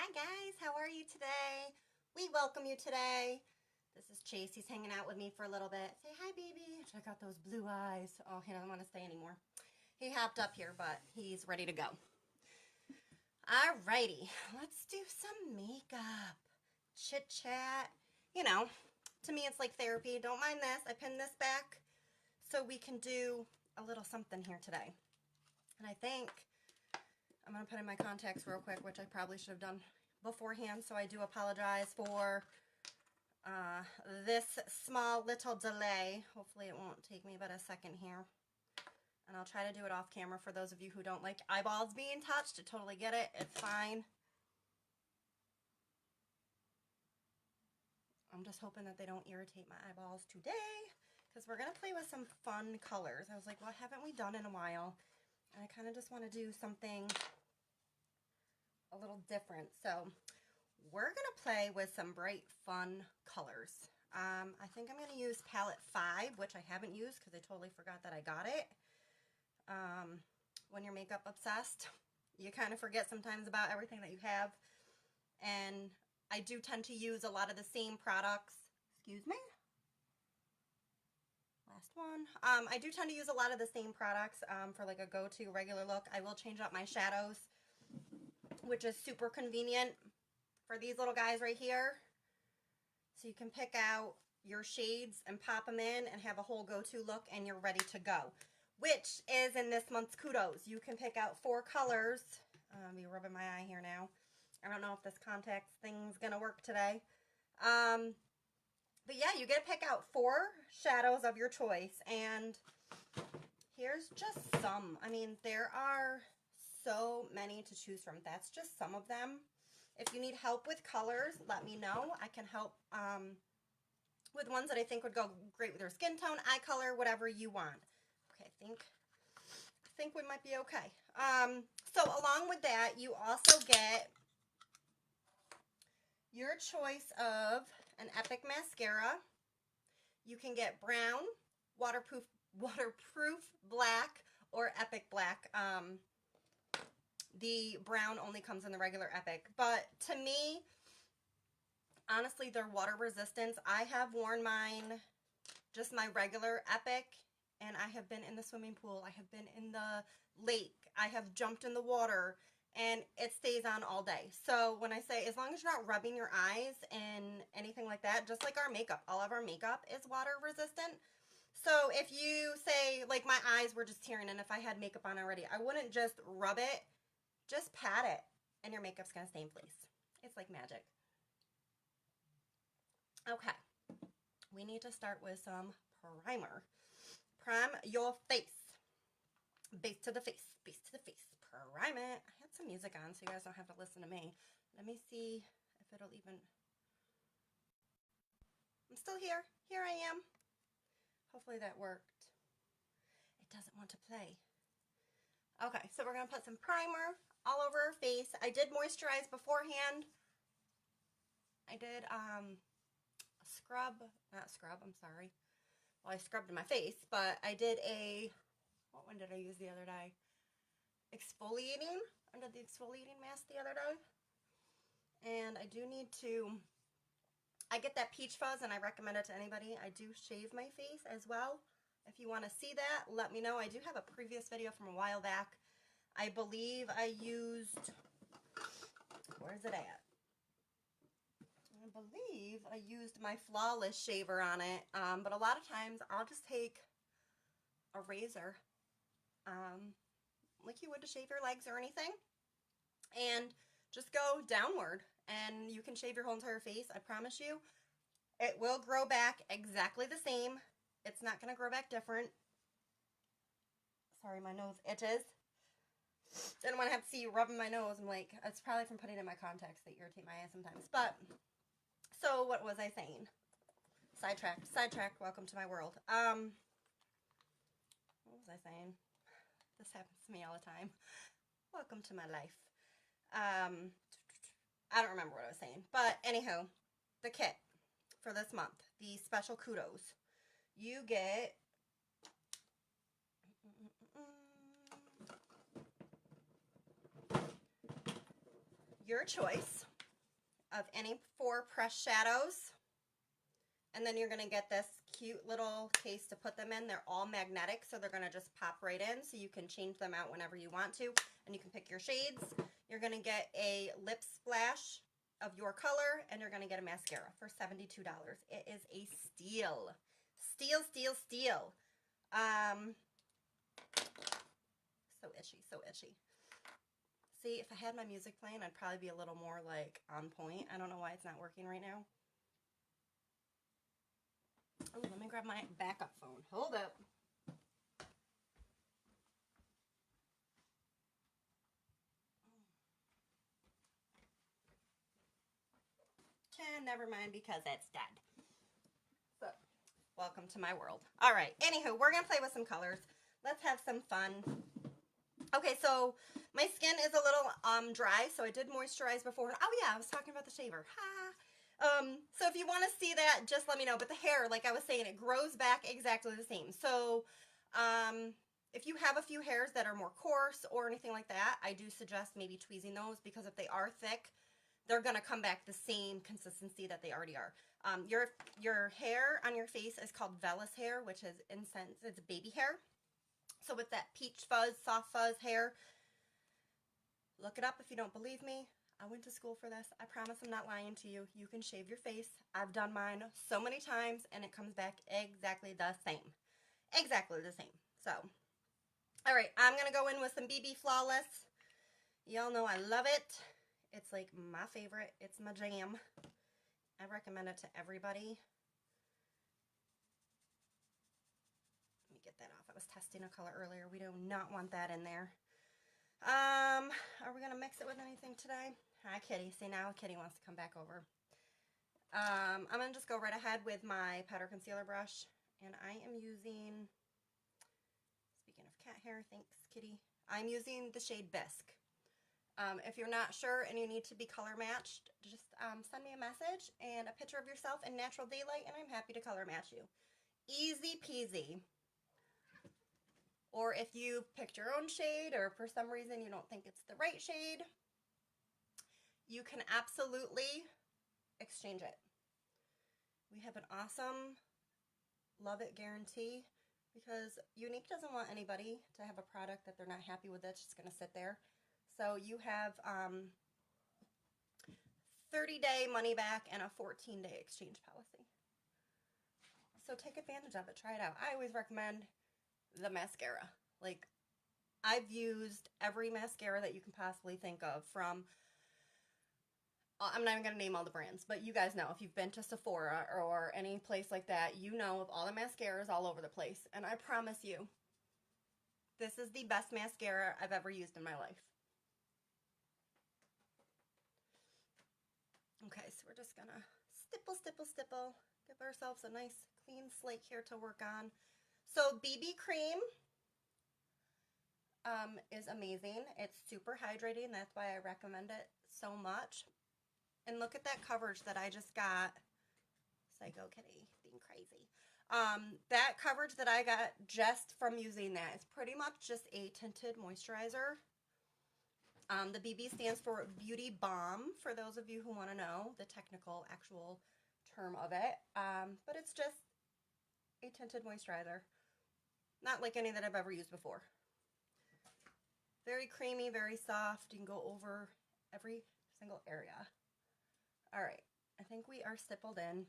Hi guys, how are you today? We welcome you today. This is Chase. He's hanging out with me for a little bit. Say hi, baby. Check out those blue eyes. Oh, he doesn't want to stay anymore. He hopped up here, but he's ready to go. Alrighty, let's do some makeup. Chit chat. You know, to me it's like therapy. Don't mind this. I pinned this back so we can do a little something here today. And I think I'm going to put in my contacts real quick, which I probably should have done beforehand, so I do apologize for this small little delay. Hopefully it won't take me but a second here. And I'll try to do it off camera for those of you who don't like eyeballs being touched. I totally get it. It's fine. I'm just hoping that they don't irritate my eyeballs today, because we're going to play with some fun colors. I was like, what haven't we done in a while? And I kind of just want to do something a little different. So we're going to play with some bright, fun colors. I think I'm going to use palette 5, which I haven't used because I totally forgot that I got it. When you're makeup obsessed, you kind of forget sometimes about everything that you have. And I do tend to use a lot of the same products. Excuse me. Last one. I do tend to use a lot of the same products for like a go-to regular look. I will change up my shadows, which is super convenient for these little guys right here. So you can pick out your shades and pop them in and have a whole go-to look, and you're ready to go. Which is in this month's kudos. You can pick out 4 colors. I'll be rubbing my eye here now. I don't know if this contacts thing's gonna work today. But yeah, you get to pick out 4 shadows of your choice, and here's just some. I mean, there are so many to choose from. That's just some of them. If you need help with colors, let me know. I can help with ones that I think would go great with your skin tone, eye color, whatever you want. Okay, I think we might be okay. So along with that, you also get your choice of an Epic mascara. You can get brown, waterproof black, or Epic black. The brown only comes in the regular Epic. But to me, honestly, they're water resistant. I have worn mine, just my regular Epic, and I have been in the swimming pool. I have been in the lake. I have jumped in the water, and it stays on all day. So when I say, as long as you're not rubbing your eyes and anything like that, just like our makeup, all of our makeup is water resistant. So if you say, like my eyes were just tearing, and if I had makeup on already, I wouldn't just rub it, just pat it, and your makeup's gonna stay in place. It's like magic. Okay, we need to start with some primer. Prime your face. Base to the face, base to the face. Prime it. I had some music on so you guys don't have to listen to me. Let me see if it'll even... I'm still here. Here I am. Hopefully that worked. It doesn't want to play. Okay, so we're going to put some primer all over our face. I did moisturize beforehand. I did I'm sorry. Well, I scrubbed my face, but I did what one did I use the other day? Exfoliating. I did the exfoliating mask the other day. And I do need to, I get that peach fuzz and I recommend it to anybody. I do shave my face as well. If you want to see that, let me know. I do have a previous video from a while back. I believe I used, where's it at? I believe I used my Flawless shaver on it, but a lot of times I'll just take a razor, like you would to shave your legs or anything, and just go downward, and you can shave your whole entire face. I promise you, it will grow back exactly the same. It's not going to grow back different. Sorry, my nose itches. Didn't want to have to see you rubbing my nose. I'm like, it's probably from putting in my contacts that irritate my eyes sometimes. But, so what was I saying? Sidetracked. Welcome to my world. What was I saying? This happens to me all the time. Welcome to my life. I don't remember what I was saying. But, anywho, the kit for this month, the special kudos. You get your choice of any 4 pressed shadows. And then you're going to get this cute little case to put them in. They're all magnetic, so they're going to just pop right in, so you can change them out whenever you want to, and you can pick your shades. You're going to get a lip splash of your color, and you're going to get a mascara for $72. It is a steal. Steal, steal, steal. So itchy, so itchy. See, if I had my music playing, I'd probably be a little more, like, on point. I don't know why it's not working right now. Oh, let me grab my backup phone. Hold up. Never mind, because it's dead. So, welcome to my world. All right, anywho, we're going to play with some colors. Let's have some fun. Okay, so my skin is a little dry, so I did moisturize before. Oh, yeah, I was talking about the shaver. Ha! So if you want to see that, just let me know. But the hair, like I was saying, it grows back exactly the same. So if you have a few hairs that are more coarse or anything like that, I do suggest maybe tweezing those, because if they are thick, they're going to come back the same consistency that they already are. Your hair on your face is called vellus hair, which is it's baby hair. So with that peach fuzz, soft fuzz hair, look it up if you don't believe me. I went to school for this. I promise I'm not lying to you. You can shave your face. I've done mine so many times, and it comes back exactly the same. Exactly the same. So, all right, I'm going to go in with some BB Flawless. Y'all know I love it. It's like my favorite. It's my jam. I recommend it to everybody. Let me get that off. I was testing a color earlier. We do not want that in there. Are we going to mix it with anything today? Hi, Kitty. See, now Kitty wants to come back over. I'm going to just go right ahead with my powder concealer brush. And I am using, speaking of cat hair, thanks, Kitty. I'm using the shade Bisque. If you're not sure and you need to be color matched, just send me a message and a picture of yourself in natural daylight, and I'm happy to color match you. Easy peasy. Or if you picked your own shade, or for some reason you don't think it's the right shade, you can absolutely exchange it. We have an awesome love it guarantee, because Unique doesn't want anybody to have a product that they're not happy with that's just going to sit there. So you have 30-day money back and a 14-day exchange policy. So take advantage of it. Try it out. I always recommend the mascara. Like, I've used every mascara that you can possibly think of, from, I'm not even going to name all the brands, but you guys know, if you've been to Sephora or any place like that, you know of all the mascaras all over the place. And I promise you, this is the best mascara I've ever used in my life. Okay, so we're just gonna stipple, stipple, stipple. Give ourselves a nice clean slate here to work on. So BB cream is amazing. It's super hydrating. That's why I recommend it so much. And look at that coverage that I just got. Psycho Kitty being crazy. That coverage that I got just from using that is pretty much just a tinted moisturizer. The BB stands for Beauty Balm, for those of you who want to know the technical actual term of it. But it's just a tinted moisturizer. Not like any that I've ever used before. Very creamy, very soft. You can go over every single area. All right, I think we are stippled in.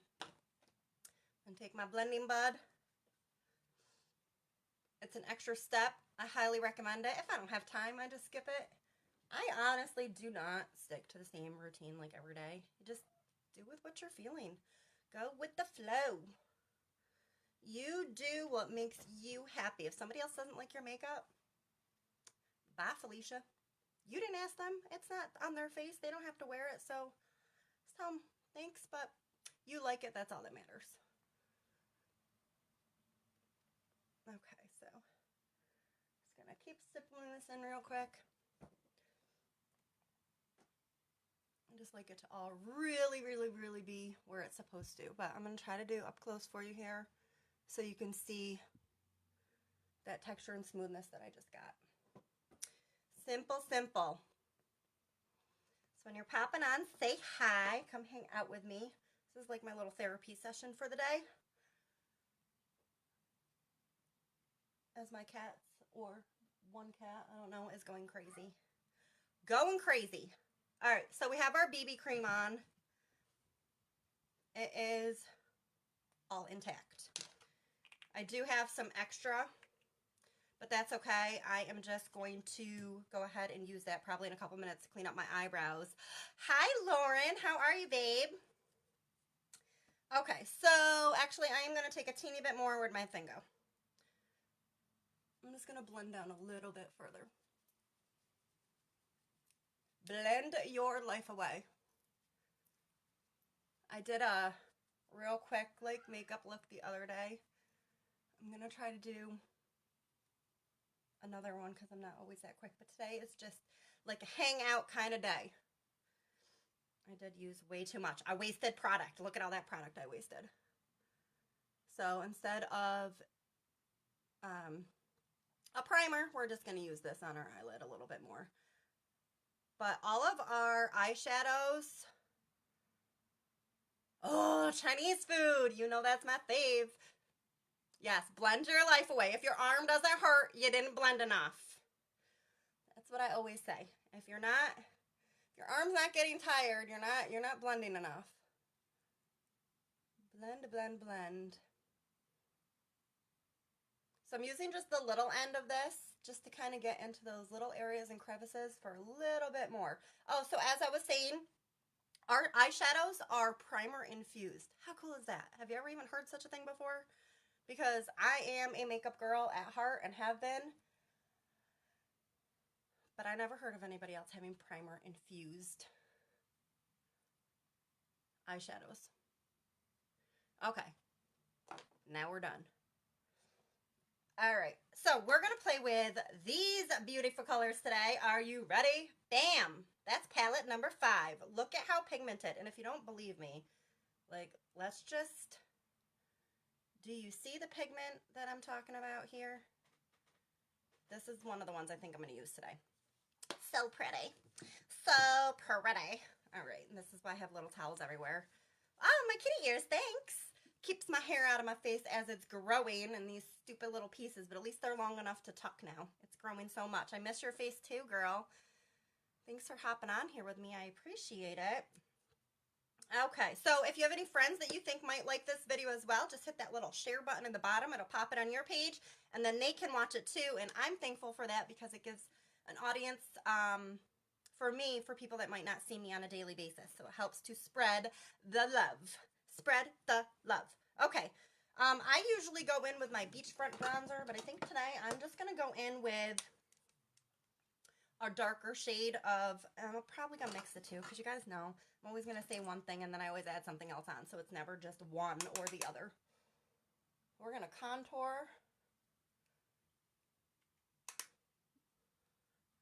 And take my blending bud. It's an extra step. I highly recommend it. If I don't have time, I just skip it. I honestly do not stick to the same routine like every day. You just do with what you're feeling. Go with the flow. You do what makes you happy. If somebody else doesn't like your makeup, bye, Felicia. You didn't ask them. It's not on their face. They don't have to wear it. So thanks, but you like it. That's all that matters. Okay, so just gonna keep stippling this in real quick. I just like it to all really, really, really be where it's supposed to. But I'm going to try to do up close for you here so you can see that texture and smoothness that I just got. Simple, simple. So when you're popping on, say hi. Come hang out with me. This is like my little therapy session for the day. As my cats, or one cat, I don't know, is going crazy. Going crazy. All right, so we have our BB cream on. It is all intact. I do have some extra, but that's okay. I am just going to go ahead and use that probably in a couple minutes to clean up my eyebrows. Hi, Lauren. How are you, babe? Okay, so actually I am going to take a teeny bit more. Where'd my thing go? I'm just going to blend down a little bit further. Blend your life away. I did a real quick like makeup look the other day. I'm going to try to do another one because I'm not always that quick, but today is just like a hangout kind of day. I did use way too much. I wasted product. Look at all that product I wasted. So instead of a primer, we're just going to use this on our eyelid a little bit more. But all of our eyeshadows, oh, Chinese food, you know that's my fave. Yes, blend your life away. If your arm doesn't hurt, you didn't blend enough. That's what I always say. If your arm's not getting tired, you're not blending enough. Blend, blend, blend. So I'm using just the little end of this just to kind of get into those little areas and crevices for a little bit more. Oh, so as I was saying, our eyeshadows are primer infused. How cool is that? Have you ever even heard such a thing before? Because I am a makeup girl at heart and have been, but I never heard of anybody else having primer infused eyeshadows. Okay, now we're done. All right, so we're gonna play with these beautiful colors today. Are you ready? Bam! That's palette number 5. Look at how pigmented. And if you don't believe me, like, let's just, do you see the pigment that I'm talking about here? This is one of the ones I think I'm gonna use today. So pretty. So pretty. All right, and this is why I have little towels everywhere. Oh, my kitty ears, thanks. Keeps my hair out of my face as it's growing in these stupid little pieces, but at least they're long enough to tuck now. It's growing so much. I miss your face too, girl. Thanks for hopping on here with me. I appreciate it. Okay, so if you have any friends that you think might like this video as well, just hit that little share button at the bottom. It'll pop it on your page, and then they can watch it too, and I'm thankful for that because it gives an audience for me, for people that might not see me on a daily basis. So it helps to spread the love. Spread the love. Okay, I usually go in with my beachfront bronzer, but I think today I'm just going to go in with a darker shade of, I'm probably going to mix the two because you guys know I'm always going to say one thing and then I always add something else on, so it's never just one or the other. We're going to contour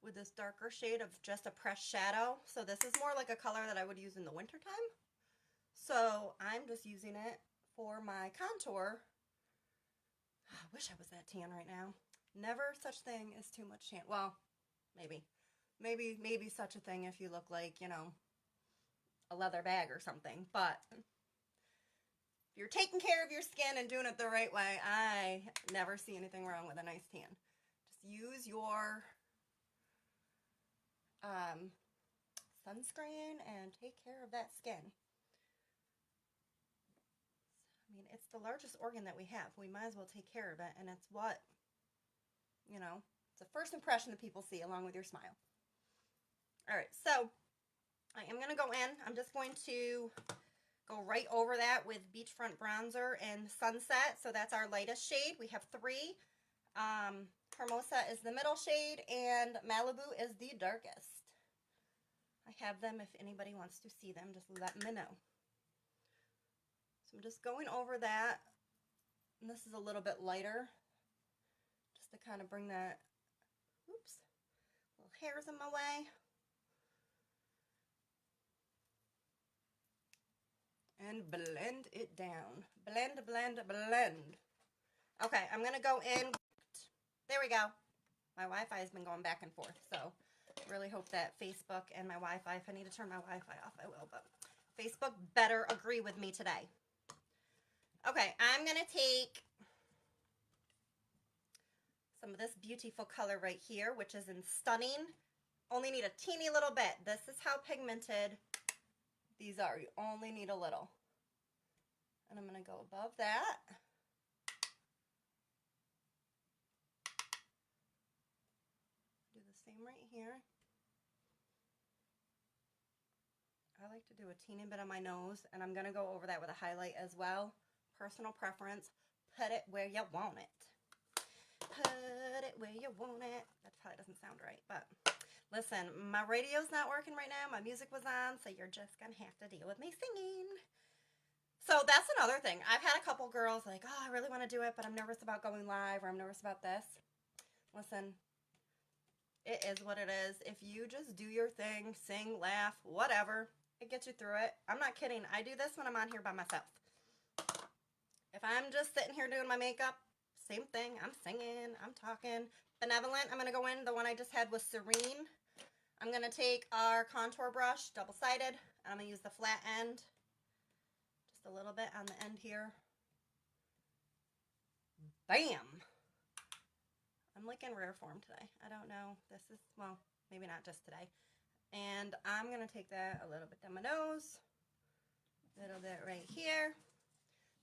with this darker shade of just a pressed shadow. So this is more like a color that I would use in the wintertime. So I'm just using it for my contour. I wish I was that tan right now. Never such thing as too much tan. Well, maybe such a thing if you look like, you know, a leather bag or something. But if you're taking care of your skin and doing it the right way, I never see anything wrong with a nice tan. Just use your sunscreen and take care of that skin. I mean, it's the largest organ that we have. We might as well take care of it, and it's what, you know, it's the first impression that people see along with your smile. All right, so I am going to go in. I'm just going to go right over that with Beachfront Bronzer and Sunset. So that's our lightest shade. We have 3. Hermosa is the middle shade, and Malibu is the darkest. I have them if anybody wants to see them. Just let me know. So I'm just going over that. And this is a little bit lighter. Just to kind of bring that, oops, little hairs in my way. And blend it down. Blend, blend, blend. Okay, I'm going to go in. There we go. My Wi-Fi has been going back and forth, so Really hope that Facebook and my Wi-Fi, if I need to turn my Wi-Fi off, I will, but Facebook better agree with me today. Okay, I'm going to take some of this beautiful color right here, which is in Stunning. Only need a teeny little bit. This is how pigmented these are. You only need a little. And I'm going to go above that. Do the same right here. I like to do a teeny bit on my nose, and I'm going to go over that with a highlight as well. Personal preference. Put it where you want it. Put it where you want it. That probably doesn't sound right, but listen, my radio's not working right now. My music was on, so you're just going to have to deal with me singing. So that's another thing. I've had a couple girls like, oh, I really want to do it, but I'm nervous about going live, or I'm nervous about this. Listen, it is what it is. If you just do your thing, sing, laugh, whatever, it gets you through it. I'm not kidding. I do this when I'm on here by myself. If I'm just sitting here doing my makeup, same thing. I'm singing, I'm talking. Benevolent, I'm going to go in. The one I just had was Serene. I'm going to take our contour brush, double-sided. I'm going to use the flat end. Just a little bit on the end here. Bam! I'm like in rare form today. I don't know. This is, well, maybe not just today. And I'm going to take that a little bit down my nose. A little bit right here.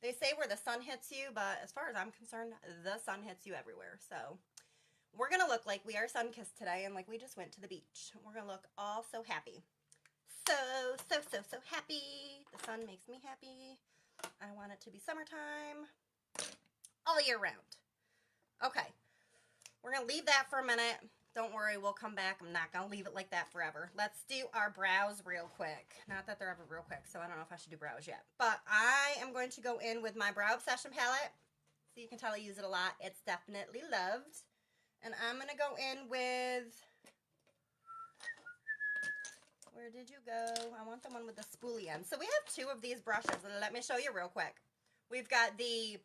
They say where the sun hits you, but as far as I'm concerned, the sun hits you everywhere. So we're going to look like we are sun-kissed today and like we just went to the beach. We're going to look all so happy. So happy. The sun makes me happy. I want it to be summertime all year round. Okay. We're going to leave that for a minute. Don't worry, we'll come back. I'm not going to leave it like that forever. Let's do our brows real quick. Not that they're ever real quick, so I don't know if I should do brows yet. But I am going to go in with my Brow Obsession palette. So you can tell I use it a lot. It's definitely loved. And I'm going to go in with... Where did you go? I want the one with the spoolie end. So we have two of these brushes, and let me show you real quick. We've got the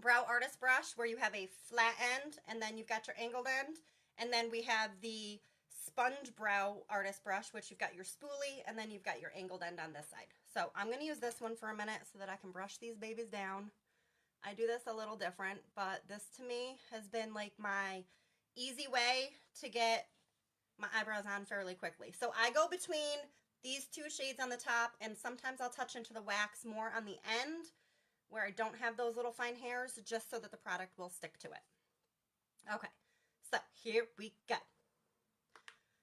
Brow Artist brush where you have a flat end, and then you've got your angled end. And then we have the Sponge Brow Artist brush, which you've got your spoolie, and then you've got your angled end on this side. So I'm going to use this one for a minute so that I can brush these babies down. I do this a little different, but this to me has been like my easy way to get my eyebrows on fairly quickly. So I go between these two shades on the top, and sometimes I'll touch into the wax more on the end where I don't have those little fine hairs, just so that the product will stick to it. Okay. So here we go.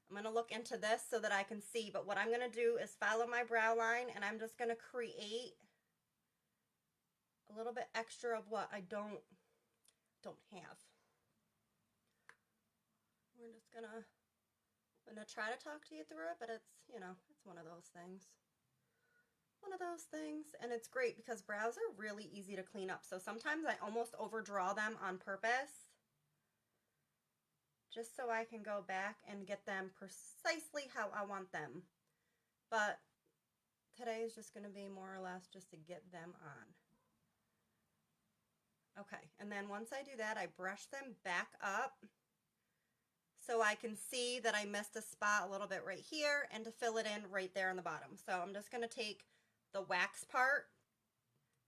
I'm going to look into this so that I can see, but what I'm going to do is follow my brow line, and I'm just going to create a little bit extra of what I don't have. I'm just going to try to talk to you through it, but it's, you know, it's one of those things. One of those things, and it's great because brows are really easy to clean up. So sometimes I almost overdraw them on purpose, just so I can go back and get them precisely how I want them. But today is just going to be more or less just to get them on. Okay, and then once I do that, I brush them back up so I can see that I missed a spot a little bit right here, and to fill it in right there on the bottom. So I'm just going to take the wax part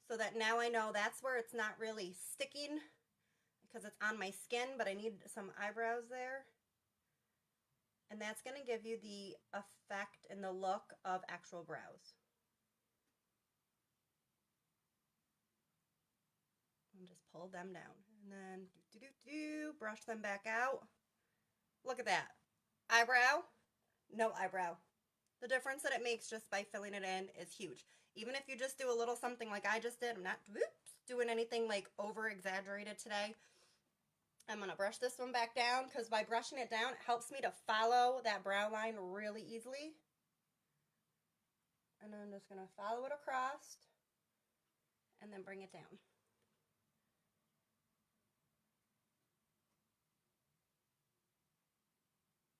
so that now I know that's where it's not really sticking, because it's on my skin, but I need some eyebrows there. And that's going to give you the effect and the look of actual brows. And just pull them down. And then brush them back out. Look at that. Eyebrow, no eyebrow. The difference that it makes just by filling it in is huge. Even if you just do a little something like I just did, I'm not doing anything like over exaggerated today. I'm going to brush this one back down, because by brushing it down, it helps me to follow that brow line really easily. And I'm just going to follow it across and then bring it down.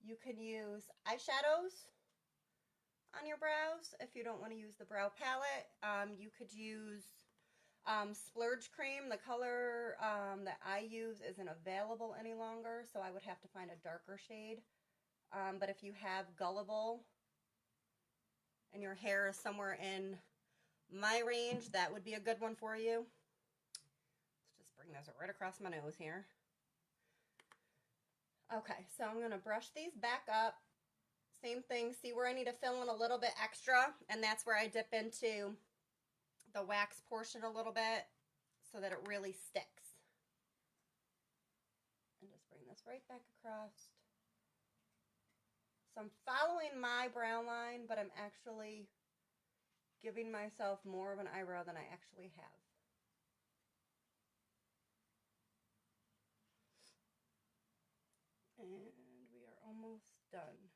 You can use eyeshadows on your brows if you don't want to use the brow palette. You could use Splurge Cream. The color that I use isn't available any longer, so I would have to find a darker shade. But if you have gullible and your hair is somewhere in my range, that would be a good one for you. Let's just bring this right across my nose here. Okay, so I'm going to brush these back up. Same thing, see where I need to fill in a little bit extra, and that's where I dip into the wax portion a little bit so that it really sticks. And just bring this right back across. So I'm following my brown line, but I'm actually giving myself more of an eyebrow than I actually have. And we are almost done.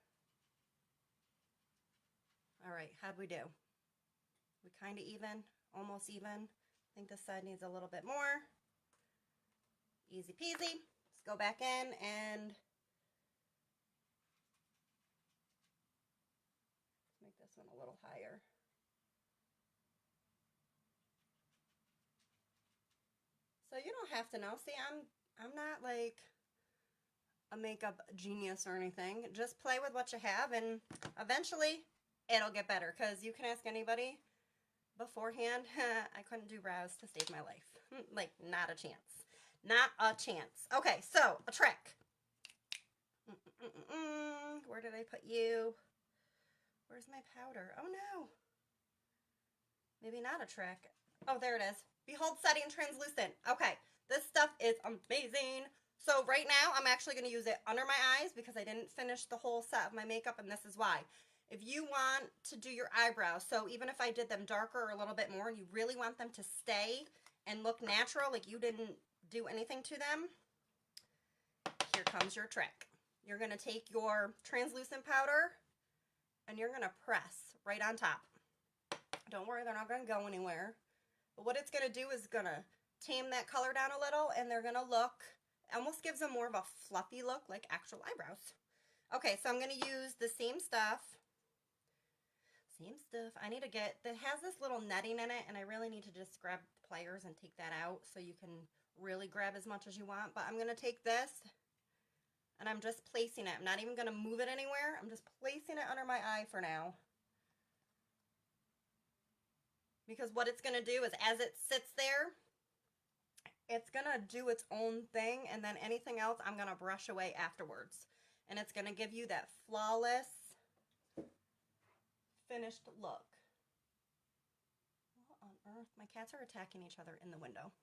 All right, how'd we do? We kind of even, almost even. I think this side needs a little bit more. Easy peasy. Let's go back in and make this one a little higher. So you don't have to know. See, I'm not like a makeup genius or anything. Just play with what you have, and eventually it'll get better, because you can ask anybody beforehand. I couldn't do brows to save my life. Like, not a chance. Not a chance. Okay, so a trick. Where did I put you? Where's my powder? Oh no. Maybe not a trick. Oh, there it is. Behold Setting Translucent. Okay, this stuff is amazing. So right now, I'm actually going to use it under my eyes because I didn't finish the whole set of my makeup, and this is why. If you want to do your eyebrows, so even if I did them darker or a little bit more, and you really want them to stay and look natural, like you didn't do anything to them, here comes your trick. You're going to take your translucent powder, and you're going to press right on top. Don't worry, they're not going to go anywhere. But what it's going to do is going to tame that color down a little, and they're going to look, almost gives them more of a fluffy look, like actual eyebrows. Okay, so I'm going to use the same stuff. I need to get, that has this little netting in it, and I really need to just grab the pliers and take that out so you can really grab as much as you want. But I'm going to take this, and I'm just placing it. I'm not even going to move it anywhere. I'm just placing it under my eye for now. Because what it's going to do is, as it sits there, it's going to do its own thing, and then anything else I'm going to brush away afterwards. And it's going to give you that flawless, finished look. What on earth? My cats are attacking each other in the window.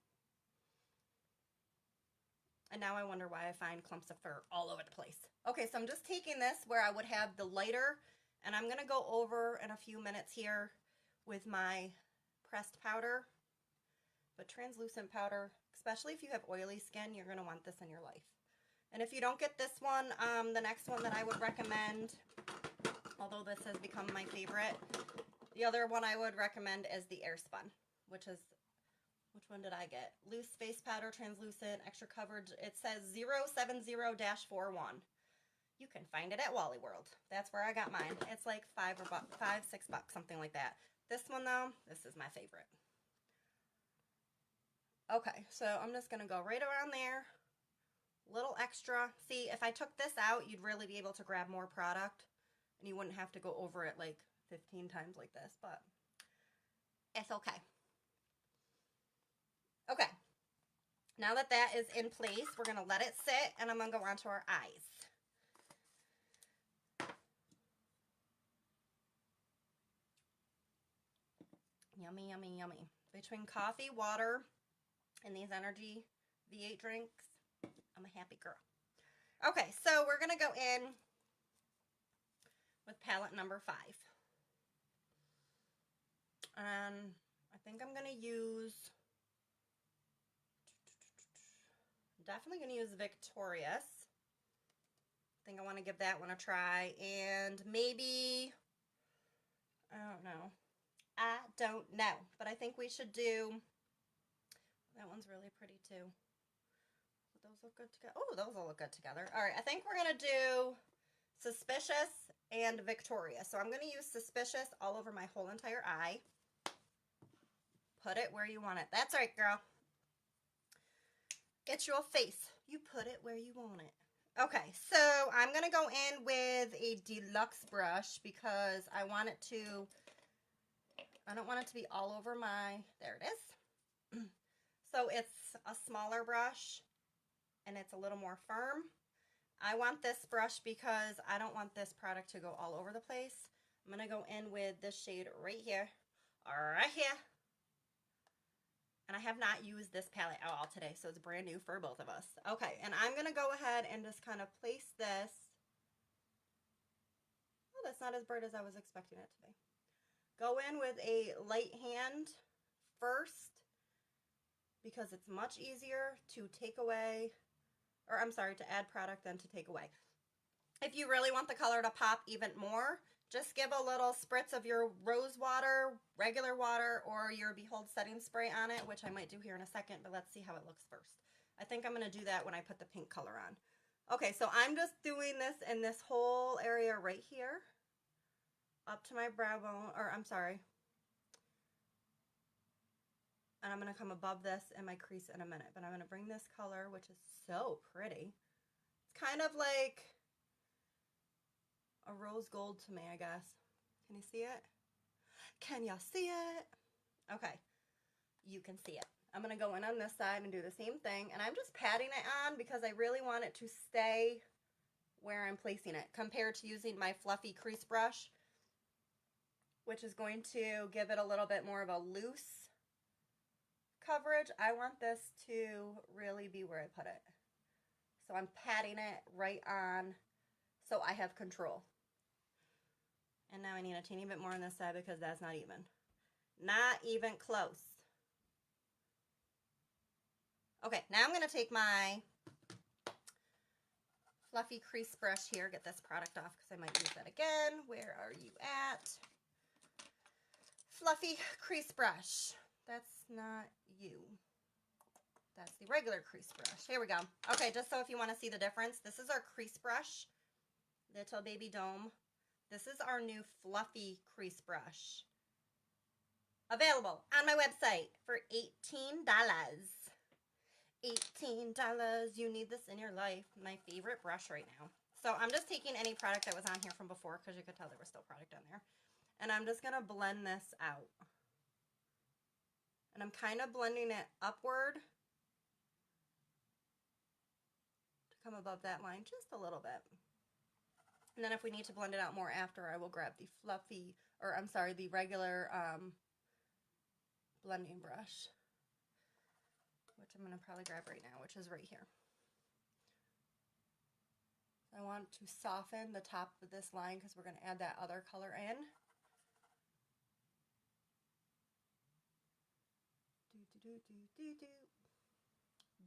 And now I wonder why I find clumps of fur all over the place. Okay, so I'm just taking this where I would have the lighter, and I'm going to go over in a few minutes here with my pressed powder. But translucent powder, especially if you have oily skin, you're going to want this in your life. And if you don't get this one, the next one that I would recommend, although this has become my favorite, the other one I would recommend is the Airspun, which one did I get? Loose face powder, translucent, extra coverage. It says 070-41. You can find it at Wally World. That's where I got mine. It's like $5 or $6, something like that. This one though, this is my favorite. Okay, so I'm just going to go right around there, little extra. See, if I took this out, you'd really be able to grab more product, and you wouldn't have to go over it like 15 times like this, but it's okay. Okay, now that that is in place, we're going to let it sit, and I'm going to go on to our eyes. Yummy, yummy, yummy. Between coffee, water, and these energy V8 drinks, I'm a happy girl. Okay, so we're going to go in with palette number 5. And I think I'm going to use, definitely going to use Victorious. I think I want to give that one a try. And maybe, I don't know. But I think we should do, that one's really pretty too. Those look good together. Oh, those will look good together. All right, I think we're going to do Suspicious and Victorious. So I'm going to use Suspicious all over my whole entire eye. Put it where you want it. That's right, girl. It's your face. You put it where you want it. Okay, so I'm going to go in with a deluxe brush because I don't want it to be all over there it is. So it's a smaller brush and it's a little more firm. I want this brush because I don't want this product to go all over the place. I'm going to go in with this shade right here. And I have not used this palette at all today, so it's brand new for both of us. Okay, and I'm going to go ahead and just kind of place this. Oh, that's not as bright as I was expecting it to be. Go in with a light hand first because it's much easier to take away, or I'm sorry, to add product than to take away. If you really want the color to pop even more, just give a little spritz of your rose water, regular water, or your Behold setting spray on it, which I might do here in a second, but let's see how it looks first. I think I'm going to do that when I put the pink color on. Okay, so I'm just doing this in this whole area right here, up to my brow bone, or I'm sorry. And I'm going to come above this in my crease in a minute, but I'm going to bring this color, which is so pretty. It's kind of like a rose gold to me, I guess. Can you see it? Can y'all see it? Okay, you can see it. I'm going to go in on this side and do the same thing, and I'm just patting it on because I really want it to stay where I'm placing it, compared to using my fluffy crease brush, which is going to give it a little bit more of a loose coverage. I want this to really be where I put it. So I'm patting it right on so I have control. And now I need a teeny bit more on this side because that's not even. Not even close. Okay, now I'm going to take my fluffy crease brush here, get this product off because I might use that again. Where are you at? Fluffy crease brush. That's not you. That's the regular crease brush. Here we go. Okay, just so if you want to see the difference, this is our crease brush, Little Baby Dome. This is our new fluffy crease brush. Available on my website for $18. $18. You need this in your life. My favorite brush right now. So I'm just taking any product that was on here from before because you could tell there was still product on there. And I'm just going to blend this out. And I'm kind of blending it upward to come above that line just a little bit. And then if we need to blend it out more after, I will grab the fluffy, or I'm sorry, the regular blending brush, which I'm going to probably grab right now, which is right here. I want to soften the top of this line because we're going to add that other color in.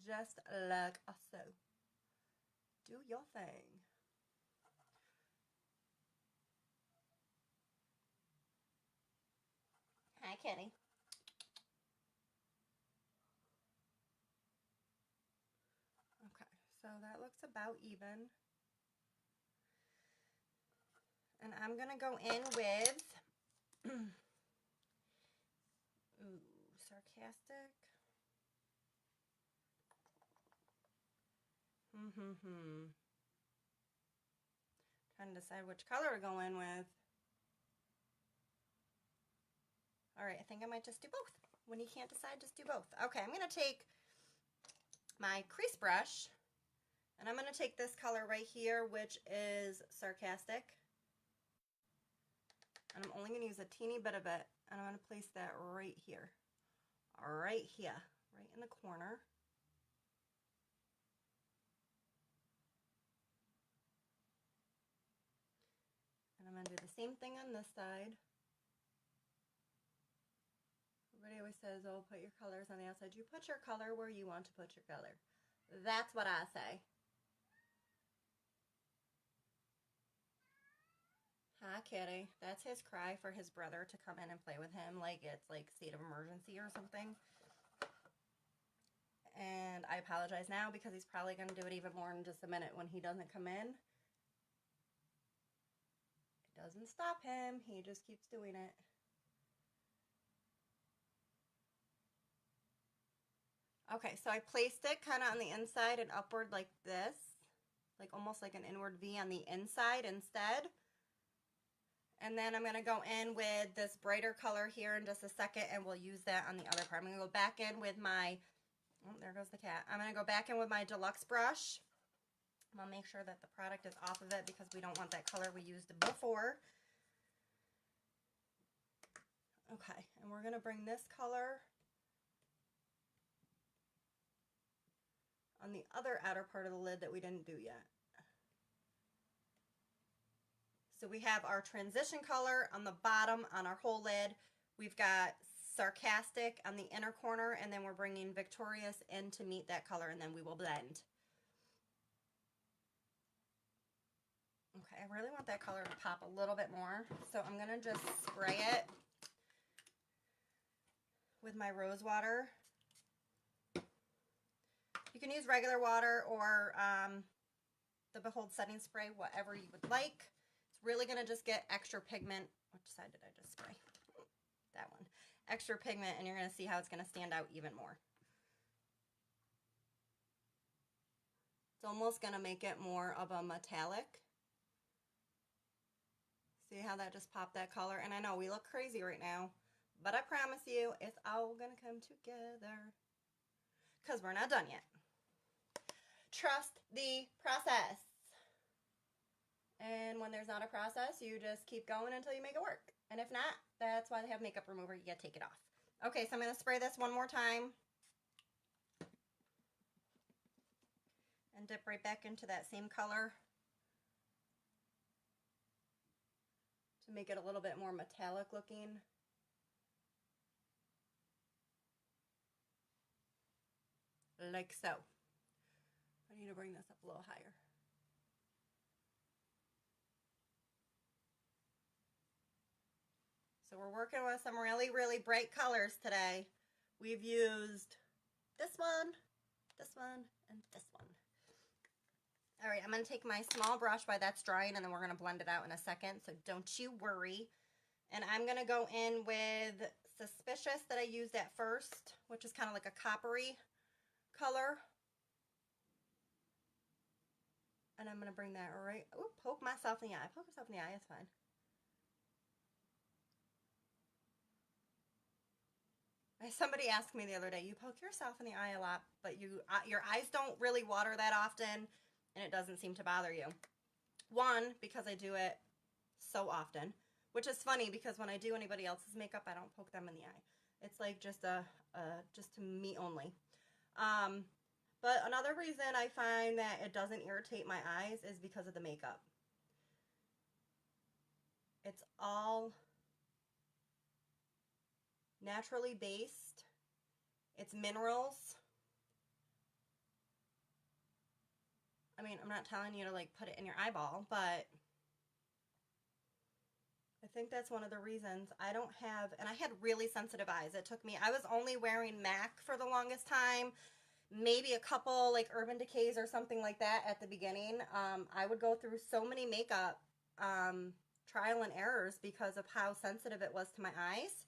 Just like so. Do your thing. Hi, Kitty. Okay, so that looks about even. And I'm going to go in with, ooh, sarcastic. Trying to decide which color to go in with. All right, I think I might just do both. When you can't decide, just do both. Okay, I'm going to take my crease brush, and I'm going to take this color right here, which is sarcastic. And I'm only going to use a teeny bit of it, and I'm going to place that right here. Right here, right in the corner. And I'm going to do the same thing on this side. Everybody always says, oh, put your colors on the outside. You put your color where you want to put your color. That's what I say. Hi, Kitty. That's his cry for his brother to come in and play with him like it's like state of emergency or something. And I apologize now because he's probably going to do it even more in just a minute when he doesn't come in. It doesn't stop him. He just keeps doing it. Okay, so I placed it kind of on the inside and upward like this. like almost like an inward V on the inside instead. And then I'm going to go in with this brighter color here in just a second, and we'll use that on the other part. I'm going to go back in with my, oh, there goes the cat. I'm going to go back in with my deluxe brush. I'm going to make sure that the product is off of it because we don't want that color we used before. Okay, and we're going to bring this color on the other outer part of the lid that we didn't do yet. So we have our transition color on the bottom on our whole lid. We've got Sarcastic on the inner corner, and then we're bringing Victorious in to meet that color, and then we will blend. Okay, I really want that color to pop a little bit more, so I'm going to just spray it with my rose water. You can use regular water or the Behold setting spray, whatever you would like. It's really going to just get extra pigment. Which side did I just spray? That one. Extra pigment, and you're going to see how it's going to stand out even more. It's almost going to make it more of a metallic. See how that just popped that color? And I know we look crazy right now, but I promise you it's all going to come together because we're not done yet. Trust the process. And when there's not a process, you just keep going until you make it work. And if not, that's why they have makeup remover. You gotta take it off. Okay, so I'm going to spray this one more time. And dip right back into that same color to make it a little bit more metallic looking. Like so. I need to bring this up a little higher. So we're working with some really, really bright colors today. We've used this one, and this one. All right, I'm going to take my small brush while that's drying, and then we're going to blend it out in a second, so don't you worry. And I'm going to go in with Suspicious that I used at first, which is kind of like a coppery color. And I'm going to bring that right, ooh, poke myself in the eye. Poke yourself in the eye, it's fine. Somebody asked me the other day, you poke yourself in the eye a lot, but your eyes don't really water that often, and it doesn't seem to bother you. One, because I do it so often, which is funny because when I do anybody else's makeup, I don't poke them in the eye. It's like just just to me only. But another reason I find that it doesn't irritate my eyes is because of the makeup. It's all naturally based. It's minerals. I mean, I'm not telling you to like put it in your eyeball, but I think that's one of the reasons I don't have, and I had really sensitive eyes. It took me, I was only wearing MAC for the longest time, maybe a couple like Urban Decays or something like that at the beginning. I would go through so many makeup trial and errors because of how sensitive it was to my eyes.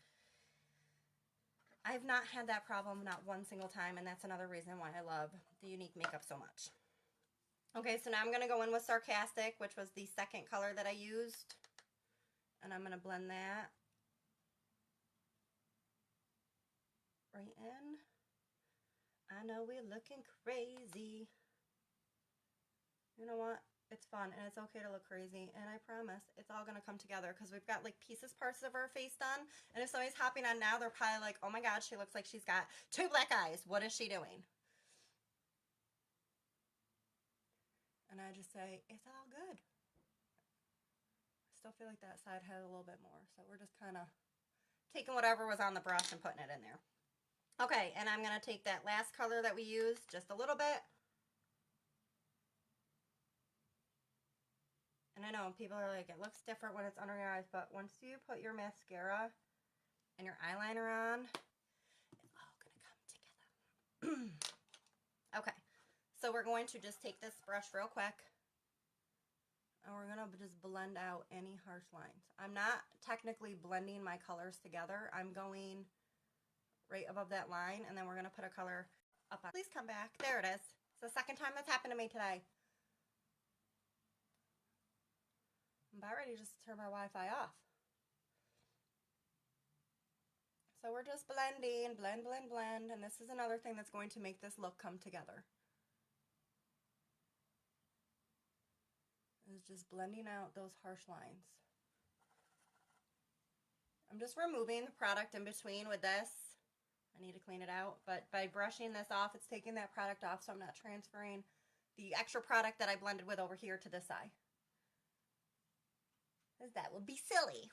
I've not had that problem, not one single time, and that's another reason why I love the Unique makeup so much. Okay, so now I'm going to go in with Sarcastic, which was the second color that I used, and I'm going to blend that right in. I know we're looking crazy. You know what? It's fun, and it's okay to look crazy, and I promise it's all going to come together because we've got like parts of our face done, and if somebody's hopping on now, they're probably like, oh my god, she looks like she's got 2 black eyes. What is she doing? And I just say, it's all good. I still feel like that side had a little bit more, so we're just kind of taking whatever was on the brush and putting it in there. Okay, and I'm going to take that last color that we used, just a little bit. And I know people are like, it looks different when it's under your eyes, but once you put your mascara and your eyeliner on, it's all going to come together. Okay, so we're going to just take this brush real quick, and we're going to just blend out any harsh lines. I'm not technically blending my colors together. I'm going right above that line, and then we're going to put a color up on. Please come back. There it is. It's the second time that's happened to me today. I'm about ready just to turn my Wi-Fi off. So we're just blending, blend, blend, blend, and this is another thing that's going to make this look come together. Is just blending out those harsh lines. I'm just removing the product in between with this. I need to clean it out, but by brushing this off, it's taking that product off, so I'm not transferring the extra product that I blended with over here to this side. Because that would be silly.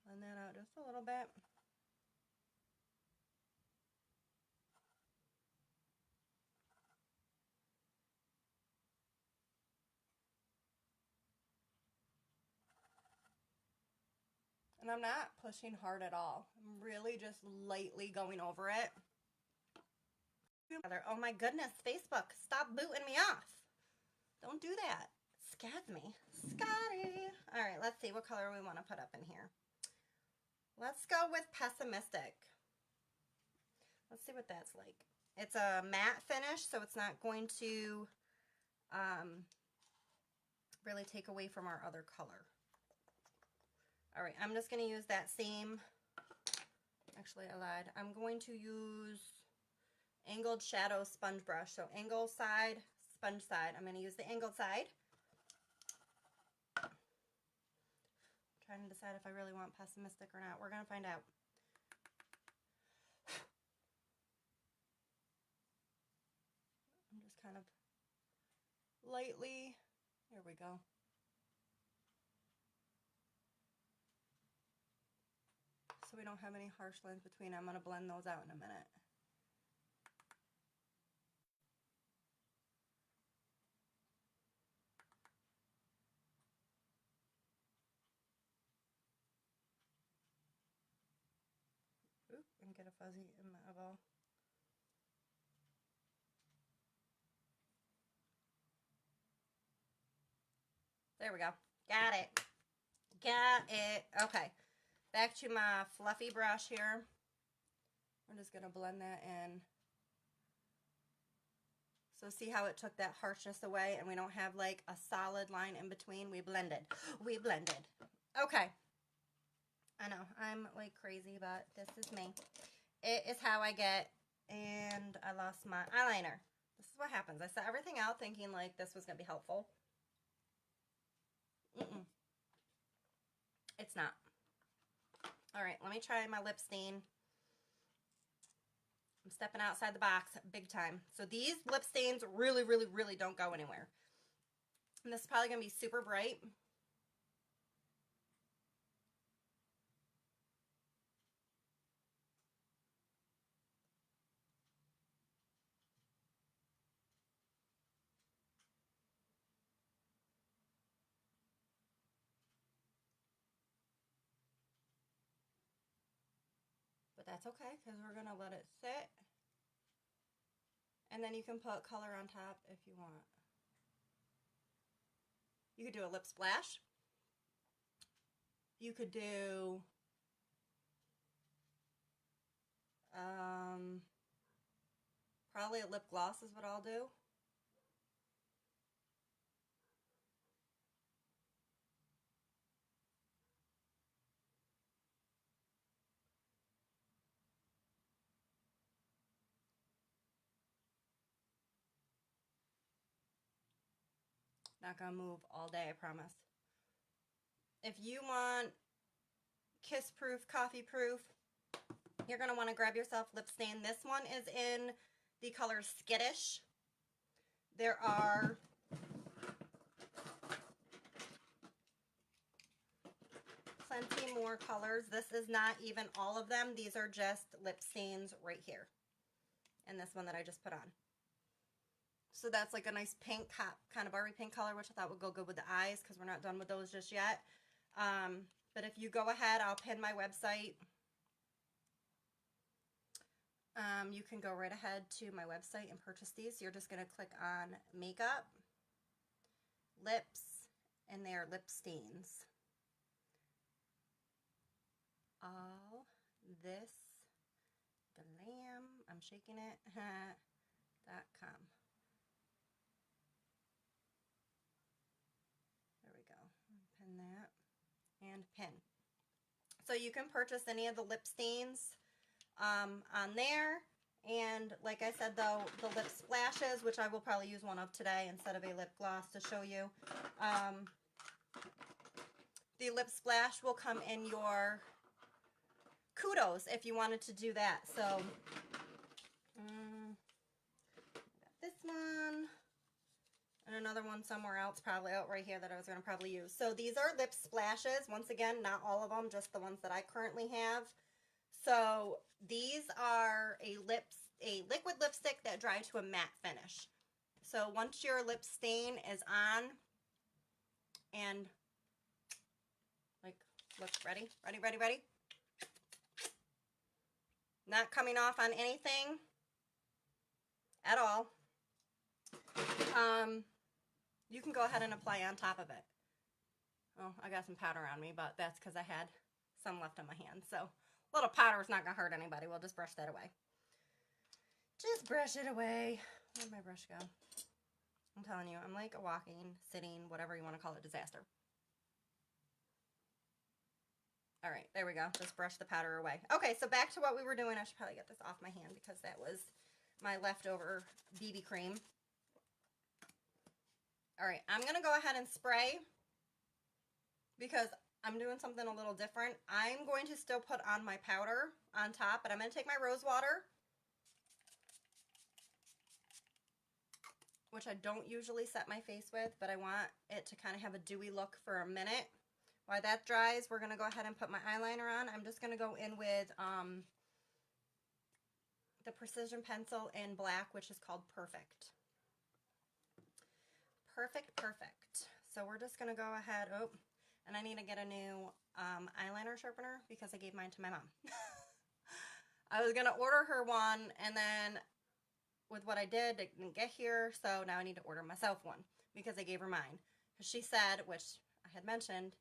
Blend that out just a little bit. And I'm not pushing hard at all. I'm really just lightly going over it. Oh my goodness, Facebook, stop booting me off. Don't do that. It scares me. Scotty. All right, let's see what color we want to put up in here. Let's go with Pessimistic. Let's see what that's like. It's a matte finish, so it's not going to really take away from our other color. All right, I'm just going to use that same, actually I lied. I'm going to use angled shadow sponge brush. So angle side, sponge side. I'm going to use the angled side. I'm trying to decide if I really want Pessimistic or not. We're going to find out. I'm just kind of lightly, here we go. So we don't have any harsh lines between. I'm going to blend those out in a minute. Oop, and get a fuzzy in my eyeball. There we go. Got it. Got it. Okay. Back to my fluffy brush here. I'm just going to blend that in. So see how it took that harshness away and we don't have like a solid line in between? We blended. We blended. Okay. I know, I'm like crazy, but this is me. It is how I get, and I lost my eyeliner. This is what happens. I set everything out thinking like this was going to be helpful. It's not. All right, let me try my lip stain. I'm stepping outside the box big time. So these lip stains really, really, really don't go anywhere. And this is probably going to be super bright. But that's okay because we're going to let it sit. And then you can put color on top if you want. You could do a lip splash. You could do probably a lip gloss is what I'll do. Not gonna move all day, I promise. If you want kiss proof, coffee proof, you're gonna want to grab yourself lip stain. This one is in the color Skittish. There are plenty more colors. This is not even all of them. These are just lip stains right here. And this one that I just put on. So that's like a nice pink, kind of Barbie pink color, which I thought would go good with the eyes because we're not done with those just yet. But if you go ahead, I'll pin my website. You can go right ahead to my website and purchase these. You're just going to click on makeup, lips, and they are lip stains. All this glam, I'm shaking it, .com. pin. So you can purchase any of the lip stains on there. And like I said, though, the lip splashes, which I will probably use one of today instead of a lip gloss to show you. The lip splash will come in your Kudos if you wanted to do that. So this one and another one somewhere else, probably out right here, that I was going to probably use. So these are lip splashes. Once again, not all of them, just the ones that I currently have. So these are a liquid lipstick that dry to a matte finish. So once your lip stain is on and like, look, ready? Not coming off on anything at all. You can go ahead and apply on top of it. Oh, I got some powder on me, but that's because I had some left on my hand. So a little powder is not going to hurt anybody. We'll just brush that away. Just brush it away. Where'd my brush go? I'm telling you, I'm like a walking, sitting, whatever you want to call it, disaster. All right, there we go. Just brush the powder away. Okay, so back to what we were doing. I should probably get this off my hand because that was my leftover BB cream. All right, I'm going to go ahead and spray because I'm doing something a little different. I'm going to still put on my powder on top, but I'm going to take my rose water, which I don't usually set my face with, but I want it to kind of have a dewy look for a minute. While that dries, we're going to go ahead and put my eyeliner on. I'm just going to go in with the Precision Pencil in black, which is called Perfect. Perfect. So we're just going to go ahead. Oh, and I need to get a new eyeliner sharpener because I gave mine to my mom. I was going to order her one, and then with what I did, it didn't get here, so now I need to order myself one because I gave her mine. Because she said, which I had mentioned,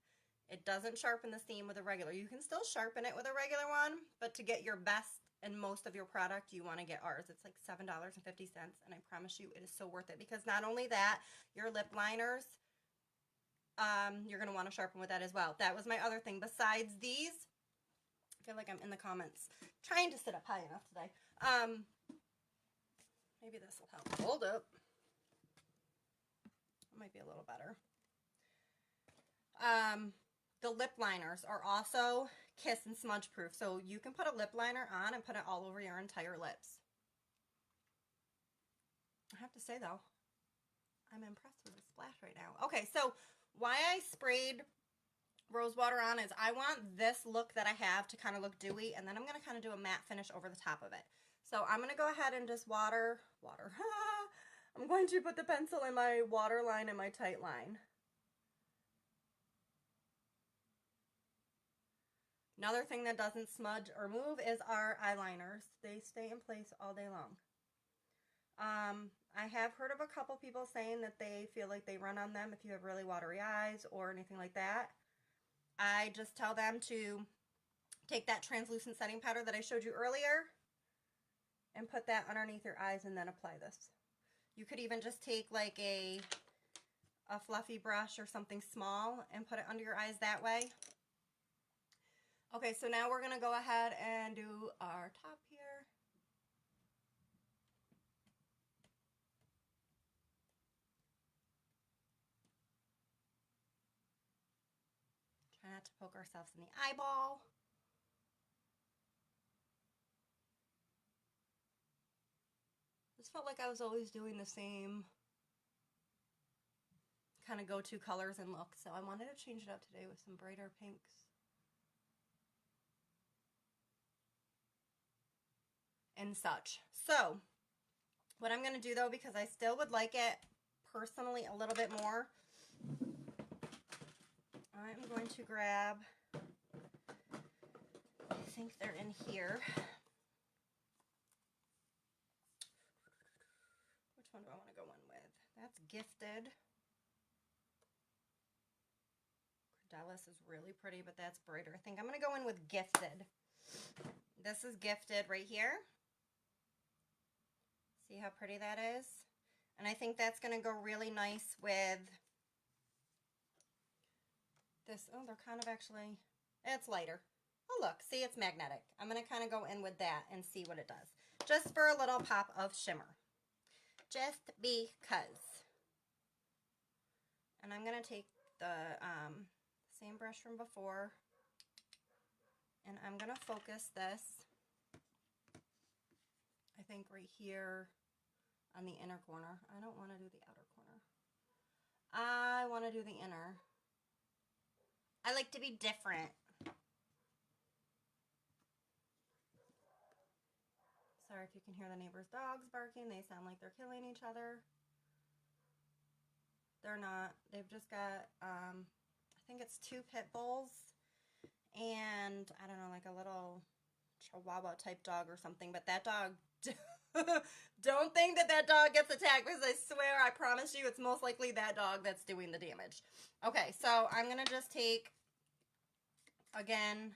it doesn't sharpen the seam with a regular. You can still sharpen it with a regular one, but to get your best and most of your product, you want to get ours. It's like $7.50, and I promise you it is so worth it because not only that, your lip liners, you're going to want to sharpen with that as well. That was my other thing. Besides these, I feel like I'm in the comments trying to sit up high enough today. Maybe this will help. Hold up. It might be a little better. The lip liners are also kiss and smudge proof. So you can put a lip liner on and put it all over your entire lips. I have to say though, I'm impressed with the splash right now. Okay, so why I sprayed rose water on is I want this look that I have to kind of look dewy, and then I'm going to kind of do a matte finish over the top of it. So I'm going to go ahead and just water. I'm going to put the pencil in my water line and my tight line. Another thing that doesn't smudge or move is our eyeliners. They stay in place all day long. I have heard of a couple people saying that they feel like they run on them if you have really watery eyes or anything like that. I just tell them to take that translucent setting powder that I showed you earlier and put that underneath your eyes and then apply this. You could even just take like a fluffy brush or something small and put it under your eyes that way. Okay, so now we're going to go ahead and do our top here. Try not to poke ourselves in the eyeball. This felt like I was always doing the same kind of go-to colors and looks, so I wanted to change it up today with some brighter pinks. And such. So what I'm going to do though, because I still would like it personally a little bit more, I'm going to grab, I think they're in here. Which one do I want to go in with? That's Gifted. Dallas is really pretty, but that's brighter. I think I'm going to go in with Gifted. This is Gifted right here. See how pretty that is? And I think that's going to go really nice with this, oh, they're kind of actually, it's lighter. Oh, look, see, it's magnetic. I'm going to kind of go in with that and see what it does. Just for a little pop of shimmer. Just because. And I'm going to take the same brush from before, and I'm going to focus this, I think right here on the inner corner. I don't want to do the outer corner. I want to do the inner. I like to be different. Sorry if you can hear the neighbor's dogs barking. They sound like they're killing each other. They're not. They've just got, I think it's 2 pit bulls and, I don't know, like a little Chihuahua type dog or something. But that dog, don't think that that dog gets attacked, because I swear, I promise you, it's most likely that dog that's doing the damage. Okay, so I'm going to just take, again,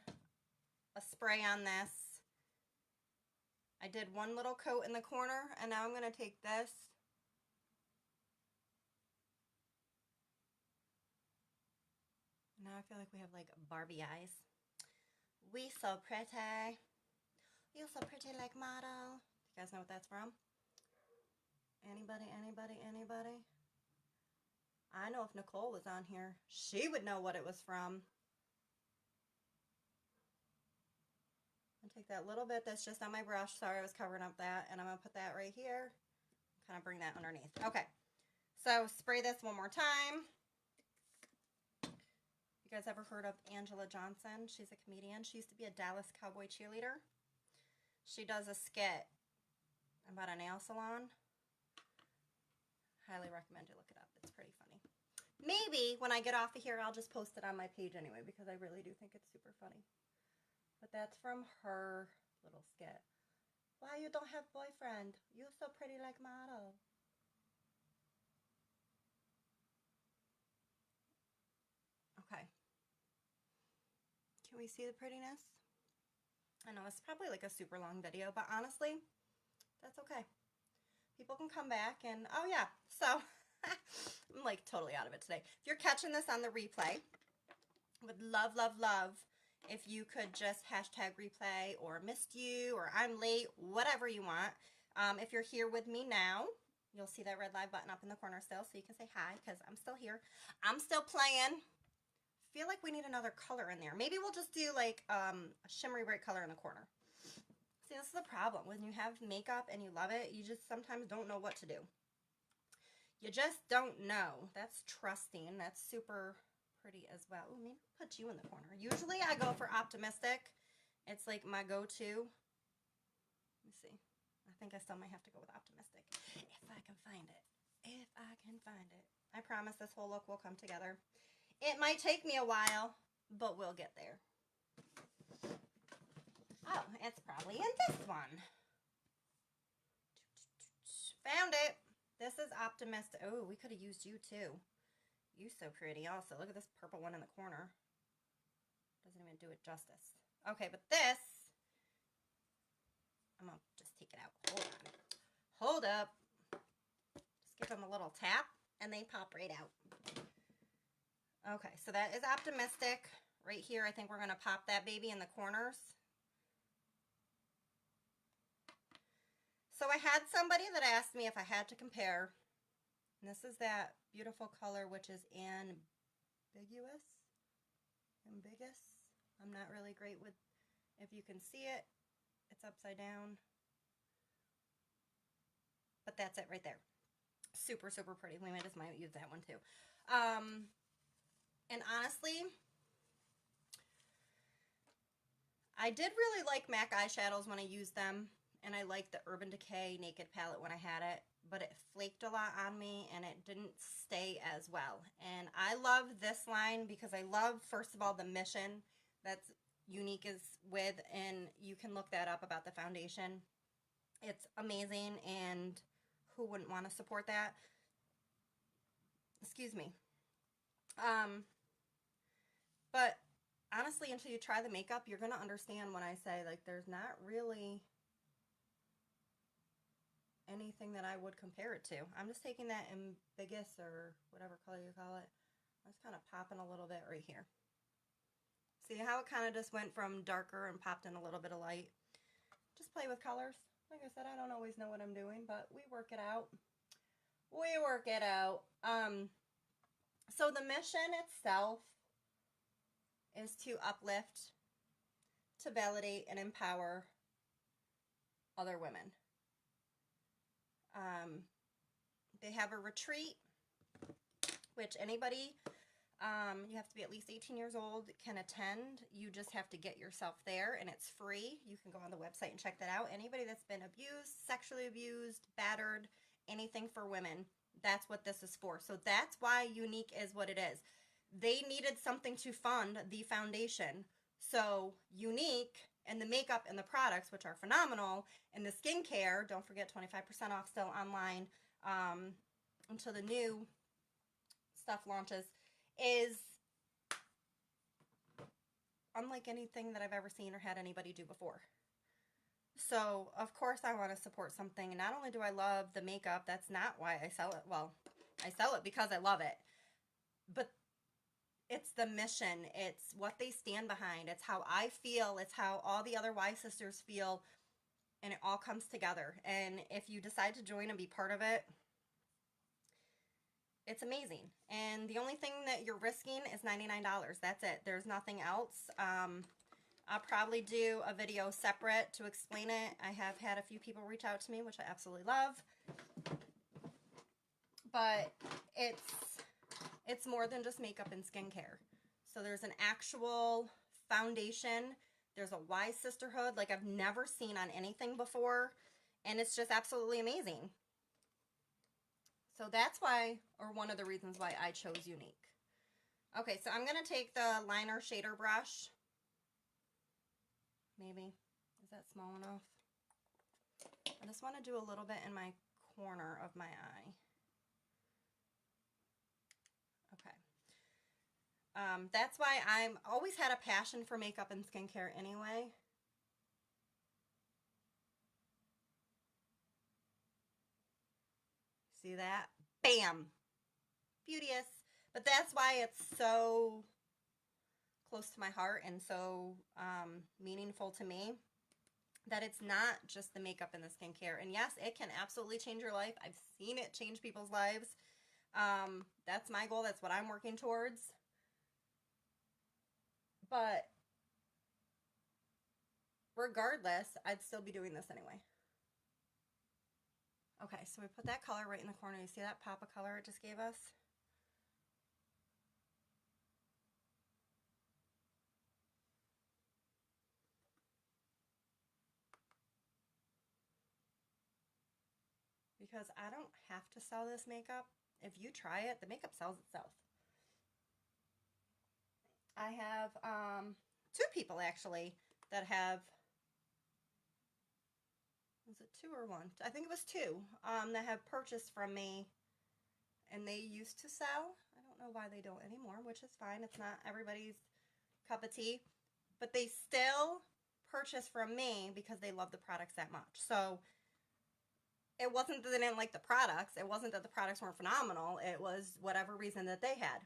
a spray on this. I did one little coat in the corner, and now I'm going to take this. Now I feel like we have like Barbie eyes. We so pretty. You so pretty like model. You guys know what that's from? Anybody, anybody, anybody? I know if Nicole was on here, she would know what it was from. I'll take that little bit that's just on my brush. Sorry, I was covering up that. And I'm going to put that right here. Kind of bring that underneath. Okay. So spray this one more time. You guys ever heard of Angela Johnson? She's a comedian. She used to be a Dallas Cowboy cheerleader. She does a skit about a nail salon. Highly recommend you look it up. It's pretty funny. Maybe when I get off of here, I'll just post it on my page anyway, because I really do think it's super funny. But that's from her little skit. Why you don't have boyfriend? You so pretty like model. Okay. Can we see the prettiness? I know it's probably like a super long video, but honestly, that's okay. People can come back and, oh yeah, so I'm like totally out of it today. If you're catching this on the replay, would love, love, love if you could just hashtag replay or missed you or I'm late, whatever you want. If you're here with me now, you'll see that red live button up in the corner still, so you can say hi, because I'm still here. I'm still playing. Feel like we need another color in there. Maybe we'll just do like a shimmery bright color in the corner. See, this is the problem. When you have makeup and you love it, you just sometimes don't know what to do. You just don't know. That's trusting. That's super pretty as well. Ooh, maybe I'll put you in the corner. Usually I go for optimistic. It's like my go-to. Let me see. I think I still might have to go with optimistic. If I can find it. If I can find it. I promise this whole look will come together. It might take me a while, but we'll get there. Oh, it's probably in this one. Found it. This is optimistic. Oh, we could have used you too. You so pretty also. Look at this purple one in the corner. Doesn't even do it justice. Okay, but this, I'm going to just take it out. Hold on. Hold up. Just give them a little tap and they pop right out. Okay, so that is optimistic. Right here, I think we're going to pop that baby in the corners. So I had somebody that asked me if I had to compare. And this is that beautiful color, which is ambiguous. I'm not really great with, if you can see it, it's upside down. But that's it right there. Super, super pretty. We might just use that one too. And honestly, I did really like MAC eyeshadows when I used them. And I liked the Urban Decay Naked palette when I had it. But it flaked a lot on me and it didn't stay as well. And I love this line because I love, first of all, the mission that's Unique is with. And you can look that up about the foundation. It's amazing, and who wouldn't want to support that? Excuse me. But honestly, until you try the makeup, you're going to understand when I say, like, there's not really anything that I would compare it to. I'm just taking that ambiguous or whatever color you call it. I'm just kind of popping a little bit right here. See how it kind of just went from darker and popped in a little bit of light? Just play with colors. Like I said, I don't always know what I'm doing, but we work it out. We work it out. So the mission itself is to uplift, to validate, and empower other women. They have a retreat, which anybody, you have to be at least 18 years old, can attend. You just have to get yourself there, and it's free. You can go on the website and check that out. Anybody that's been abused, sexually abused, battered, anything for women, that's what this is for. So that's why Unique is what it is. They needed something to fund the foundation. So Unique and the makeup and the products, which are phenomenal, and the skincare, don't forget 25% off still online until the new stuff launches, is unlike anything that I've ever seen or had anybody do before. So, of course, I want to support something. Not only do I love the makeup, that's not why I sell it. Well, I sell it because I love it. But it's the mission. It's what they stand behind. It's how I feel. It's how all the other Y sisters feel. And it all comes together. And if you decide to join and be part of it, it's amazing. And the only thing that you're risking is $99. That's it. There's nothing else. I'll probably do a video separate to explain it. I have had a few people reach out to me, which I absolutely love. But it's more than just makeup and skincare. So there's an actual foundation. There's a Y sisterhood like I've never seen on anything before. And it's just absolutely amazing. So that's why, or one of the reasons why I chose Unique. Okay, so I'm going to take the liner shader brush. Maybe. Is that small enough? I just want to do a little bit in my corner of my eye. Okay. That's why I'm always had a passion for makeup and skincare anyway. See that? Bam! Beauteous. But that's why it's so close to my heart and so meaningful to me, that it's not just the makeup and the skincare. And yes, it can absolutely change your life. I've seen it change people's lives. That's my goal. That's what I'm working towards. But regardless, I'd still be doing this anyway. Okay, so we put that color right in the corner. You see that pop of color it just gave us? Because I don't have to sell this makeup. If you try it, the makeup sells itself. I have two people actually that have, was it two or one? I think it was two that have purchased from me, and they used to sell. I don't know why they don't anymore, which is fine. It's not everybody's cup of tea, but they still purchase from me because they love the products that much. So it wasn't that they didn't like the products. It wasn't that the products weren't phenomenal. It was whatever reason that they had.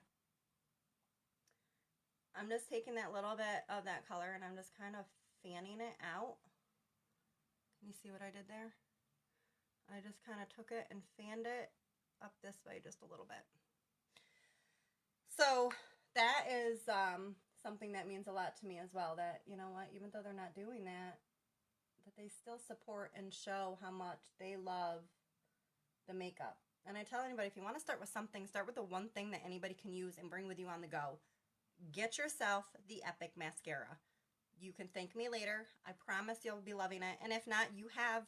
I'm just taking that little bit of that color and I'm just kind of fanning it out. Can you see what I did there? I just kind of took it and fanned it up this way just a little bit. So that is something that means a lot to me as well, that, you know what, even though they're not doing that, that they still support and show how much they love the makeup. And I tell anybody, if you want to start with something, start with the one thing that anybody can use and bring with you on the go. Get yourself the Epic Mascara. You can thank me later. I promise you'll be loving it. And if not, you have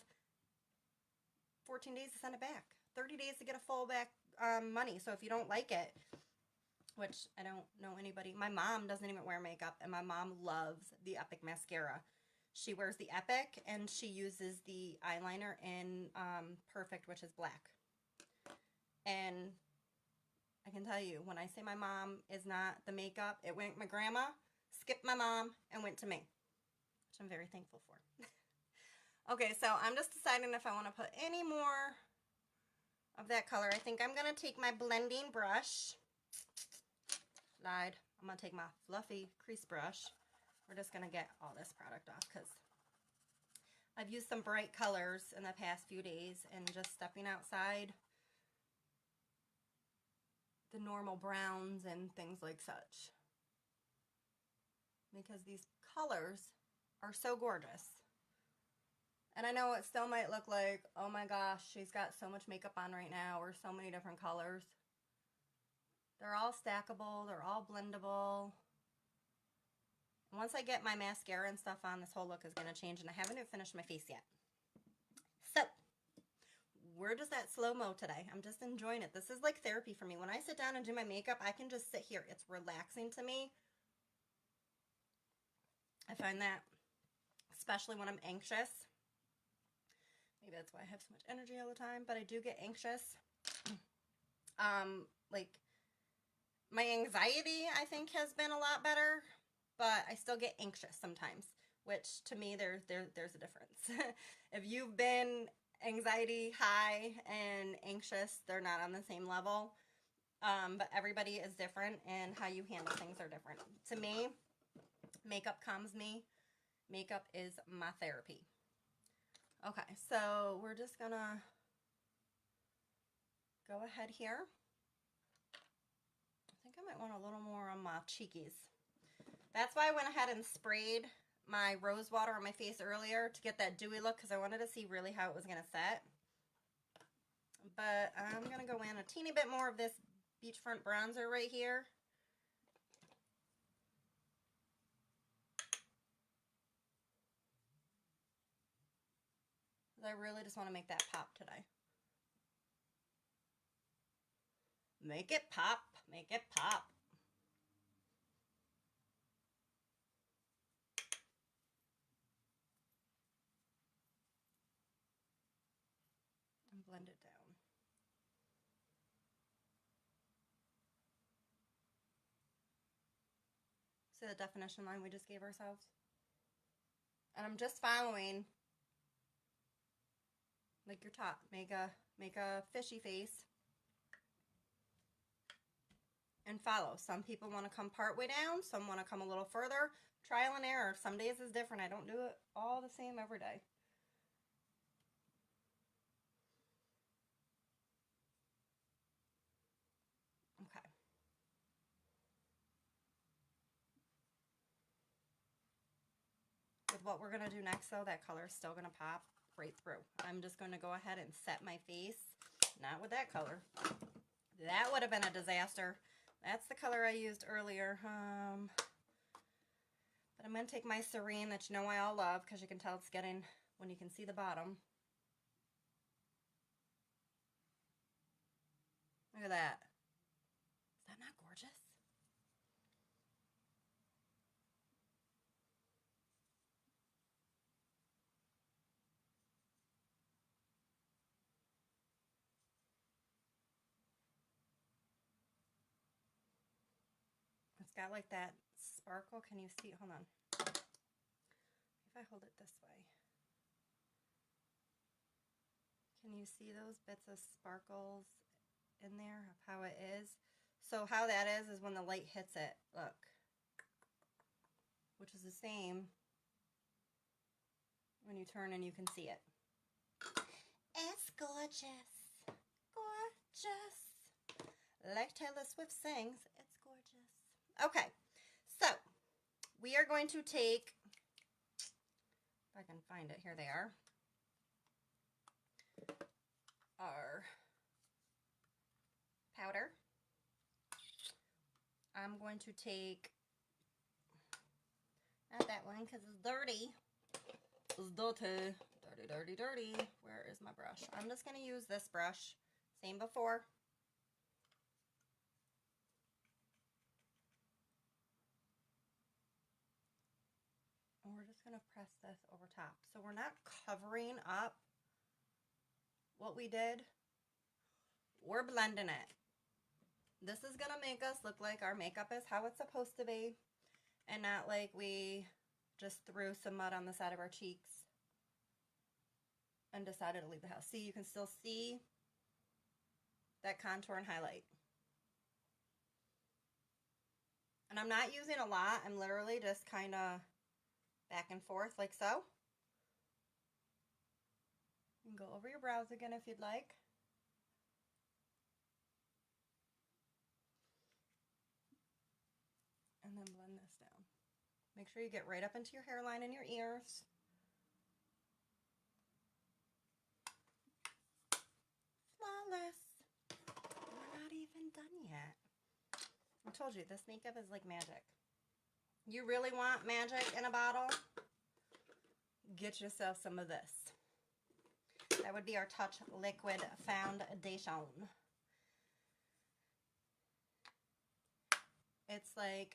14 days to send it back. 30 days to get a full back money. So if you don't like it, which I don't know anybody. My mom doesn't even wear makeup, and my mom loves the Epic Mascara. She wears the Epic, and she uses the eyeliner in Perfect, which is black. And I can tell you, when I say my mom is not the makeup, it went my grandma, skipped my mom, and went to me, which I'm very thankful for. Okay, so I'm just deciding if I want to put any more of that color. I think I'm going to take my blending brush. I'm going to take my fluffy crease brush. we're just going to get all this product off because I've used some bright colors in the past few days, and just stepping outside the normal browns and things like such, because these colors are so gorgeous. And I know it still might look like, oh my gosh, she's got so much makeup on right now, or so many different colors. They're all stackable, they're all blendable. And once I get my mascara and stuff on, this whole look is going to change, and I haven't even finished my face yet. So, we're just at slow-mo today. I'm just enjoying it. This is like therapy for me. When I sit down and do my makeup, I can just sit here. It's relaxing to me. I find that, especially when I'm anxious. Maybe that's why I have so much energy all the time, but I do get anxious. Like, my anxiety, I think, has been a lot better, but I still get anxious sometimes, which to me, there's a difference. If you've been anxiety high and anxious, they're not on the same level, but everybody is different, and how you handle things are different. To me, makeup calms me. Makeup is my therapy. Okay, so we're just gonna go ahead here. I think I might want a little more on my cheekies. That's why I went ahead and sprayed my rose water on my face earlier to get that dewy look, because I wanted to see really how it was going to set. But I'm going to go in a teeny bit more of this beachfront bronzer right here. I really just want to make that pop today. Make it pop. Make it pop. And blend it down. See the definition line we just gave ourselves? And I'm just following like your top. Make a fishy face and follow. Some people want to come part way down, some want to come a little further. Trial and error. Some days is different. I don't do it all the same every day. Okay. With what we're going to do next, though, that color is still going to pop right through. I'm just going to go ahead and set my face. Not with that color. That would have been a disaster. That's the color I used earlier. But I'm going to take my Serene that you know I all love, because you can tell it's getting, when you can see the bottom. Look at that. Is that not gorgeous? It's got like that sparkle. Can you see? Hold on. If I hold it this way. Can you see those bits of sparkles in there of how it is? So how that is when the light hits it. Look. Which is the same when you turn and you can see it. It's gorgeous. Gorgeous. Like Taylor Swift sings, it's gorgeous. Okay, so we are going to take, if I can find it, here they are, our powder. I'm going to take, not that one because it's dirty. It's dirty. Dirty, dirty, dirty. Where is my brush? I'm just going to use this brush. Same before. And we're just going to press this over top. So we're not covering up what we did. We're blending it. This is going to make us look like our makeup is how it's supposed to be, and not like we just threw some mud on the side of our cheeks and decided to leave the house. See, you can still see that contour and highlight. And I'm not using a lot. I'm literally just kind of back and forth like so. You can go over your brows again if you'd like. And then blend this down. Make sure you get right up into your hairline and your ears. Flawless. We're not even done yet. I told you, this makeup is like magic. You really want magic in a bottle? Get yourself some of this. That would be our Touch Liquid Foundation. It's like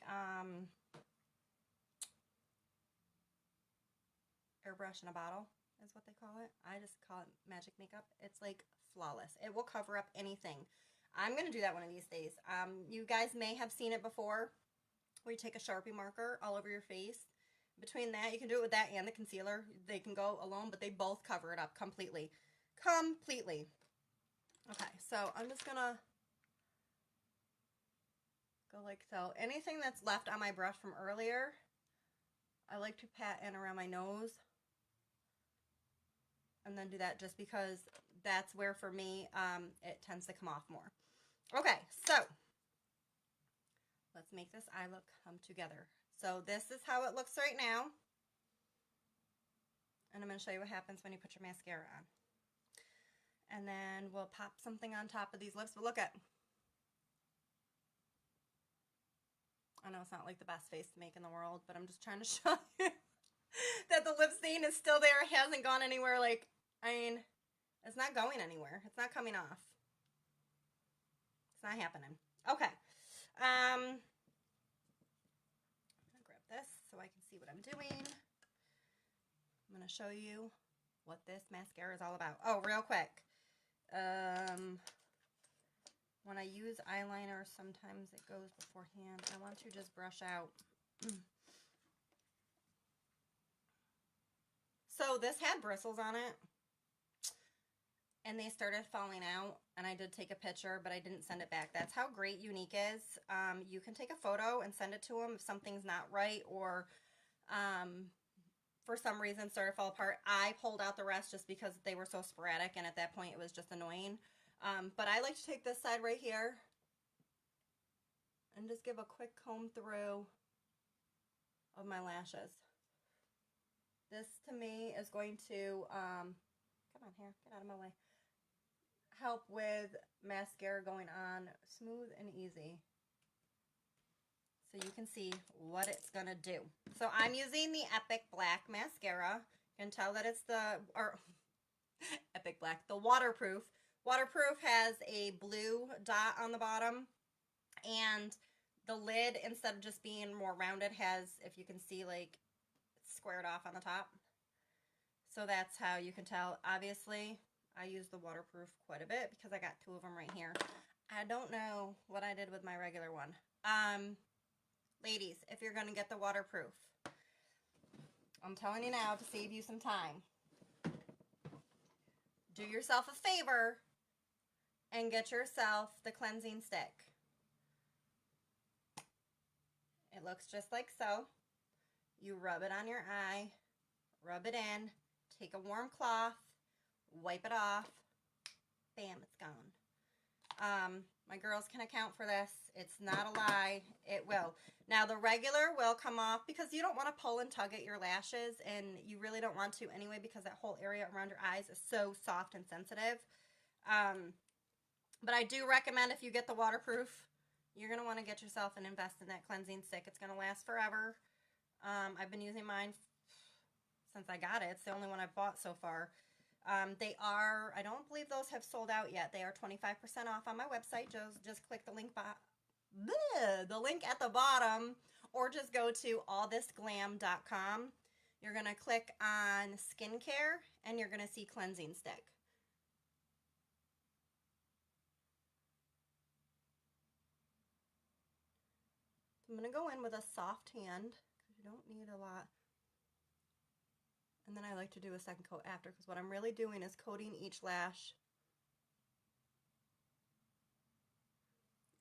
airbrush in a bottle is what they call it. I just call it magic makeup. It's like flawless. It will cover up anything. I'm going to do that one of these days. You guys may have seen it before, where you take a Sharpie marker all over your face. Between that, you can do it with that and the concealer. They can go alone, but they both cover it up completely. Completely. Okay, so I'm just going to go like so. Anything that's left on my brush from earlier, I like to pat in around my nose. And then do that just because that's where, for me, it tends to come off more. Okay, so let's make this eye look come together. So this is how it looks right now. And I'm going to show you what happens when you put your mascara on. And then we'll pop something on top of these lips. But look at, I know it's not like the best face to make in the world, but I'm just trying to show you that the lip stain is still there. It hasn't gone anywhere. Like, I mean, it's not going anywhere. It's not coming off. It's not happening. Okay. I'm going to grab this so I can see what I'm doing. I'm going to show you what this mascara is all about. Oh, real quick. When I use eyeliner, sometimes it goes beforehand. I want to just brush out. So this had bristles on it, and they started falling out, and I did take a picture, but I didn't send it back. That's how great Younique is. You can take a photo and send it to them if something's not right, or for some reason started to fall apart. I pulled out the rest just because they were so sporadic, and at that point it was just annoying. But I like to take this side right here and just give a quick comb through of my lashes. This to me is going to, come on here, get out of my way, help with mascara going on smooth and easy. So you can see what it's going to do. So I'm using the Epic Black mascara. You can tell that it's the, or Epic Black, the waterproof. Waterproof has a blue dot on the bottom, and the lid, instead of just being more rounded, has, if you can see, like, squared off on the top. So that's how you can tell. Obviously, I use the waterproof quite a bit because I got two of them right here. I don't know what I did with my regular one. Ladies, if you're going to get the waterproof, I'm telling you now to save you some time. Do yourself a favor and get yourself the cleansing stick. It looks just like so. You rub it on your eye, rub it in, take a warm cloth, wipe it off, bam, it's gone. My girls can account for this. It's not a lie. It will. Now, the regular will come off because you don't want to pull and tug at your lashes, and you really don't want to anyway because that whole area around your eyes is so soft and sensitive. But I do recommend, if you get the waterproof, you're going to want to get yourself and invest in that cleansing stick. It's going to last forever. I've been using mine since I got it. It's the only one I've bought so far. They are, I don't believe those have sold out yet. They are 25% off on my website. Just click the link at the bottom, or just go to allthisglam.com. You're going to click on skincare, and you're going to see cleansing stick. I'm going to go in with a soft hand because you don't need a lot. And then I like to do a second coat after, because what I'm really doing is coating each lash.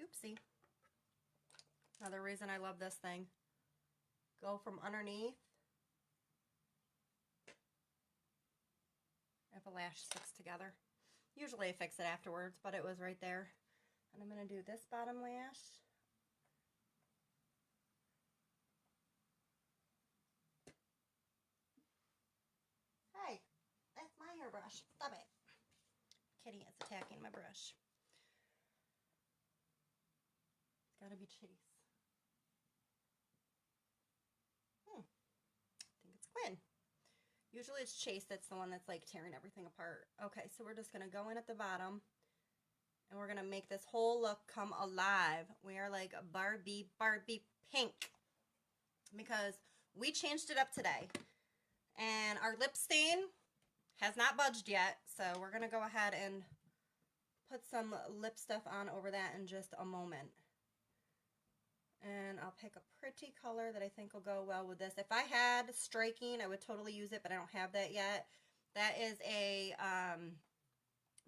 Oopsie. Another reason I love this thing. Go from underneath lash sticks together. Usually I fix it afterwards, but it was right there. And I'm going to do this bottom lash. Hey, that's my hairbrush. Stop it. Kitty is attacking my brush. It's got to be Chase. I think it's Quinn. Usually it's Chase that's the one that's like tearing everything apart. Okay, so we're just going to go in at the bottom. And we're going to make this whole look come alive. We are like a Barbie pink. Because we changed it up today. And our lip stain has not budged yet. So we're going to go ahead and put some lip stuff on over that in just a moment. And I'll pick a pretty color that I think will go well with this. If I had striking, I would totally use it, but I don't have that yet. That is a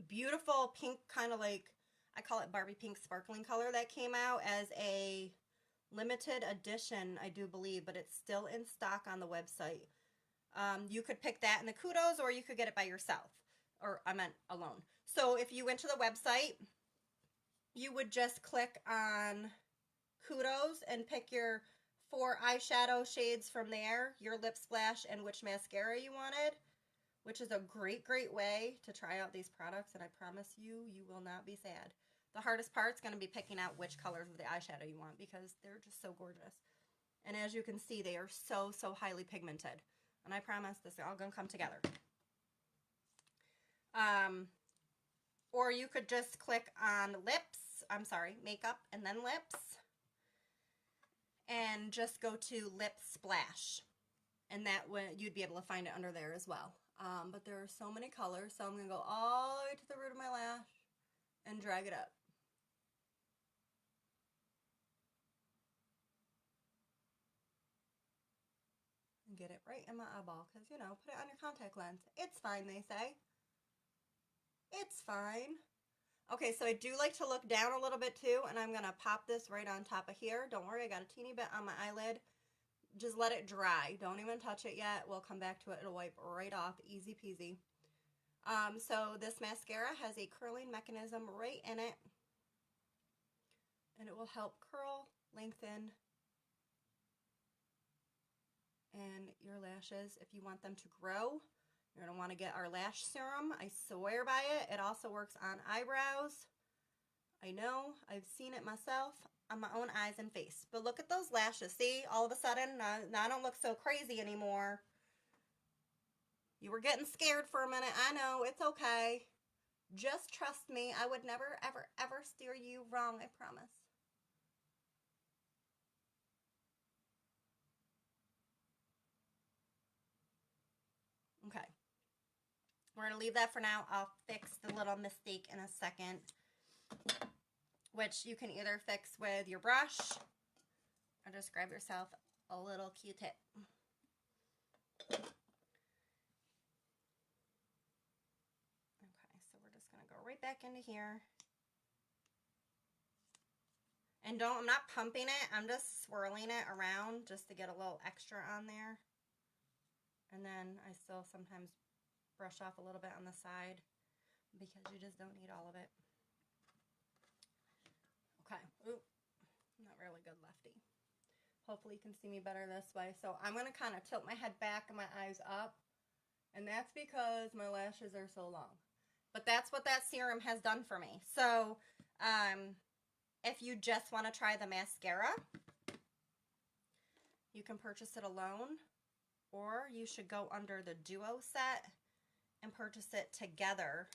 beautiful pink, kind of like, I call it Barbie pink sparkling color that came out as a limited edition, I do believe, but it's still in stock on the website. You could pick that in the Kudos, or you could get it by yourself, or I meant alone. So if you went to the website, you would just click on Kudos and pick your 4 eyeshadow shades from there, your lip splash, and which mascara you wanted, which is a great way to try out these products, and I promise you, you will not be sad. The hardest part's going to be picking out which colors of the eyeshadow you want, because they're just so gorgeous. And as you can see, they are so highly pigmented. And I promise this is all going to come together. Or you could just click on makeup and then lips. And just go to lip splash. And that way you'd be able to find it under there as well. But there are so many colors, so I'm going to go all the way to the root of my lash and drag it up. And get it right in my eyeball, because, you know, put it on your contact lens. It's fine, they say. It's fine. Okay, so I do like to look down a little bit too, and I'm going to pop this right on top of here. Don't worry, I got a teeny bit on my eyelid. Just let it dry. Don't even touch it yet. We'll come back to it. It'll wipe right off. Easy peasy. So this mascara has a curling mechanism right in it. And it will help curl, lengthen, and your lashes, if you want them to grow, you're going to want to get our lash serum. I swear by it. It also works on eyebrows. I know. I've seen it myself on my own eyes and face. But look at those lashes. See? All of a sudden, now I don't look so crazy anymore. You were getting scared for a minute. I know. It's okay. Just trust me. I would never, ever steer you wrong. I promise. Okay. We're going to leave that for now. I'll fix the little mistake in a second, which you can either fix with your brush or just grab yourself a little Q-tip. Okay, so we're just going to go right back into here. And I'm not pumping it. I'm just swirling it around just to get a little extra on there. And then I still sometimes brush off a little bit on the side because you just don't need all of it. Okay. Ooh, not really good lefty. Hopefully you can see me better this way. So I'm going to kind of tilt my head back and my eyes up. And that's because my lashes are so long. But that's what that serum has done for me. So if you just want to try the mascara, you can purchase it alone. Or you should go under the duo set and purchase it together.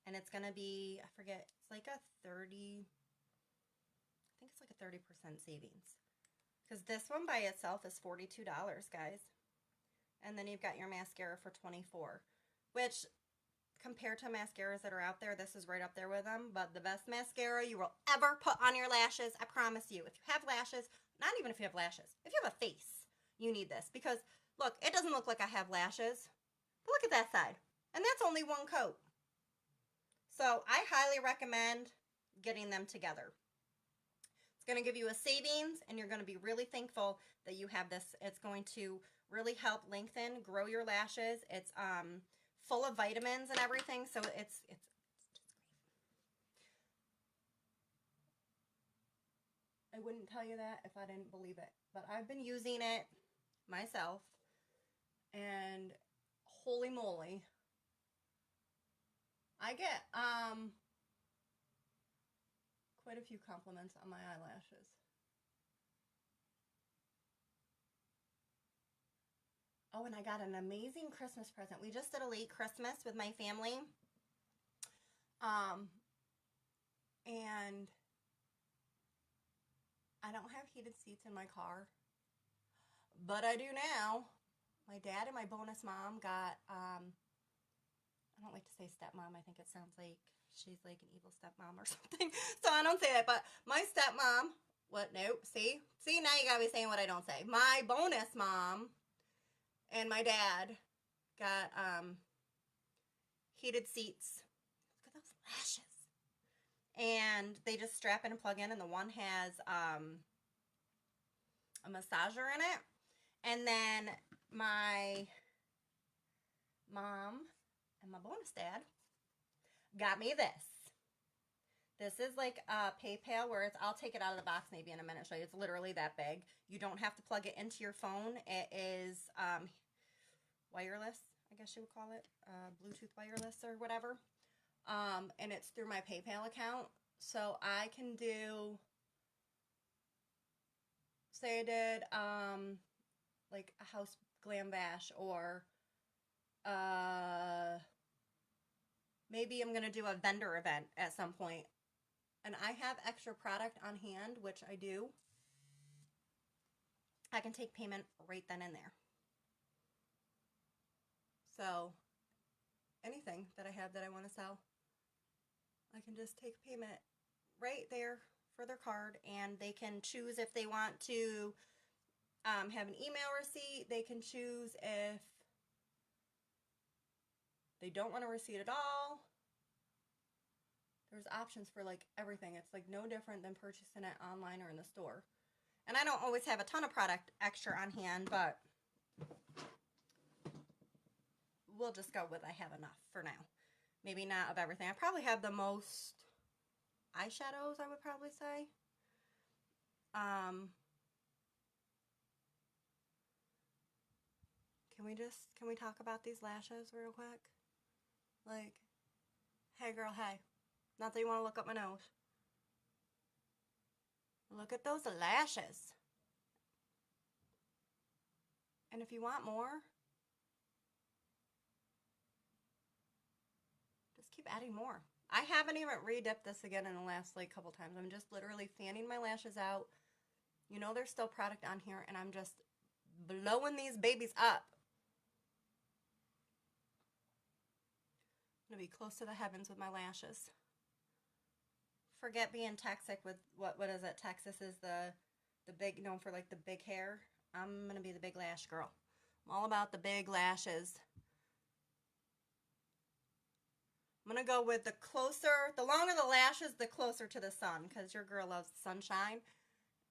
And it's going to be, I forget, it's like a 30, I think it's like a 30% savings. Because this one by itself is $42, guys. And then you've got your mascara for $24. Which, compared to mascaras that are out there, this is right up there with them. But the best mascara you will ever put on your lashes, I promise you. If you have lashes, not even if you have lashes, if you have a face, you need this. Because look, it doesn't look like I have lashes. But look at that side. And that's only one coat. So I highly recommend getting them together. It's going to give you a savings, and you're going to be really thankful that you have this. It's going to really help lengthen, grow your lashes. It's full of vitamins and everything, so it's just great. I wouldn't tell you that if I didn't believe it, but I've been using it myself, and holy moly, I get quite a few compliments on my eyelashes. Oh, and I got an amazing Christmas present. We just did a late Christmas with my family. Um, and I don't have heated seats in my car, but I do now. My dad and my bonus mom got, I don't like to say stepmom. I think it sounds like she's like an evil stepmom or something. So I don't say that, but my stepmom, what, nope, see, now you gotta be saying what I don't say. My bonus mom and my dad got heated seats. Look at those lashes. And they just strap in and plug in, and the one has a massager in it. And then my mom and my bonus dad got me this. This is like a PayPal where it's, I'll take it out of the box maybe in a minute, show you. It's literally that big. You don't have to plug it into your phone. It is wireless, I guess you would call it, Bluetooth wireless or whatever. And it's through my PayPal account. So I can do, say I did like a house glam bash, or maybe I'm going to do a vendor event at some point, and I have extra product on hand, which I do. I can take payment right then and there. So anything that I have that I want to sell, I can just take payment right there for their card, and they can choose if they want to have an email receipt. They can choose if they don't want a receipt at all. There's options for like everything. It's like no different than purchasing it online or in the store. And I don't always have a ton of product extra on hand, but we'll just go with I have enough for now. Maybe not of everything. I probably have the most eyeshadows, I would probably say. Can we talk about these lashes real quick? Like, hey girl, hey. Not that you want to look up my nose. Look at those lashes. And if you want more, just keep adding more. I haven't even re-dipped this again in the last like couple times. I'm just literally fanning my lashes out. You know there's still product on here, and I'm just blowing these babies up. I'm going to be close to the heavens with my lashes. Forget being toxic with, what is it? Texas is the big, known for like the big hair. I'm going to be the big lash girl. I'm all about the big lashes. I'm going to go with the longer the lashes, the closer to the sun, because your girl loves sunshine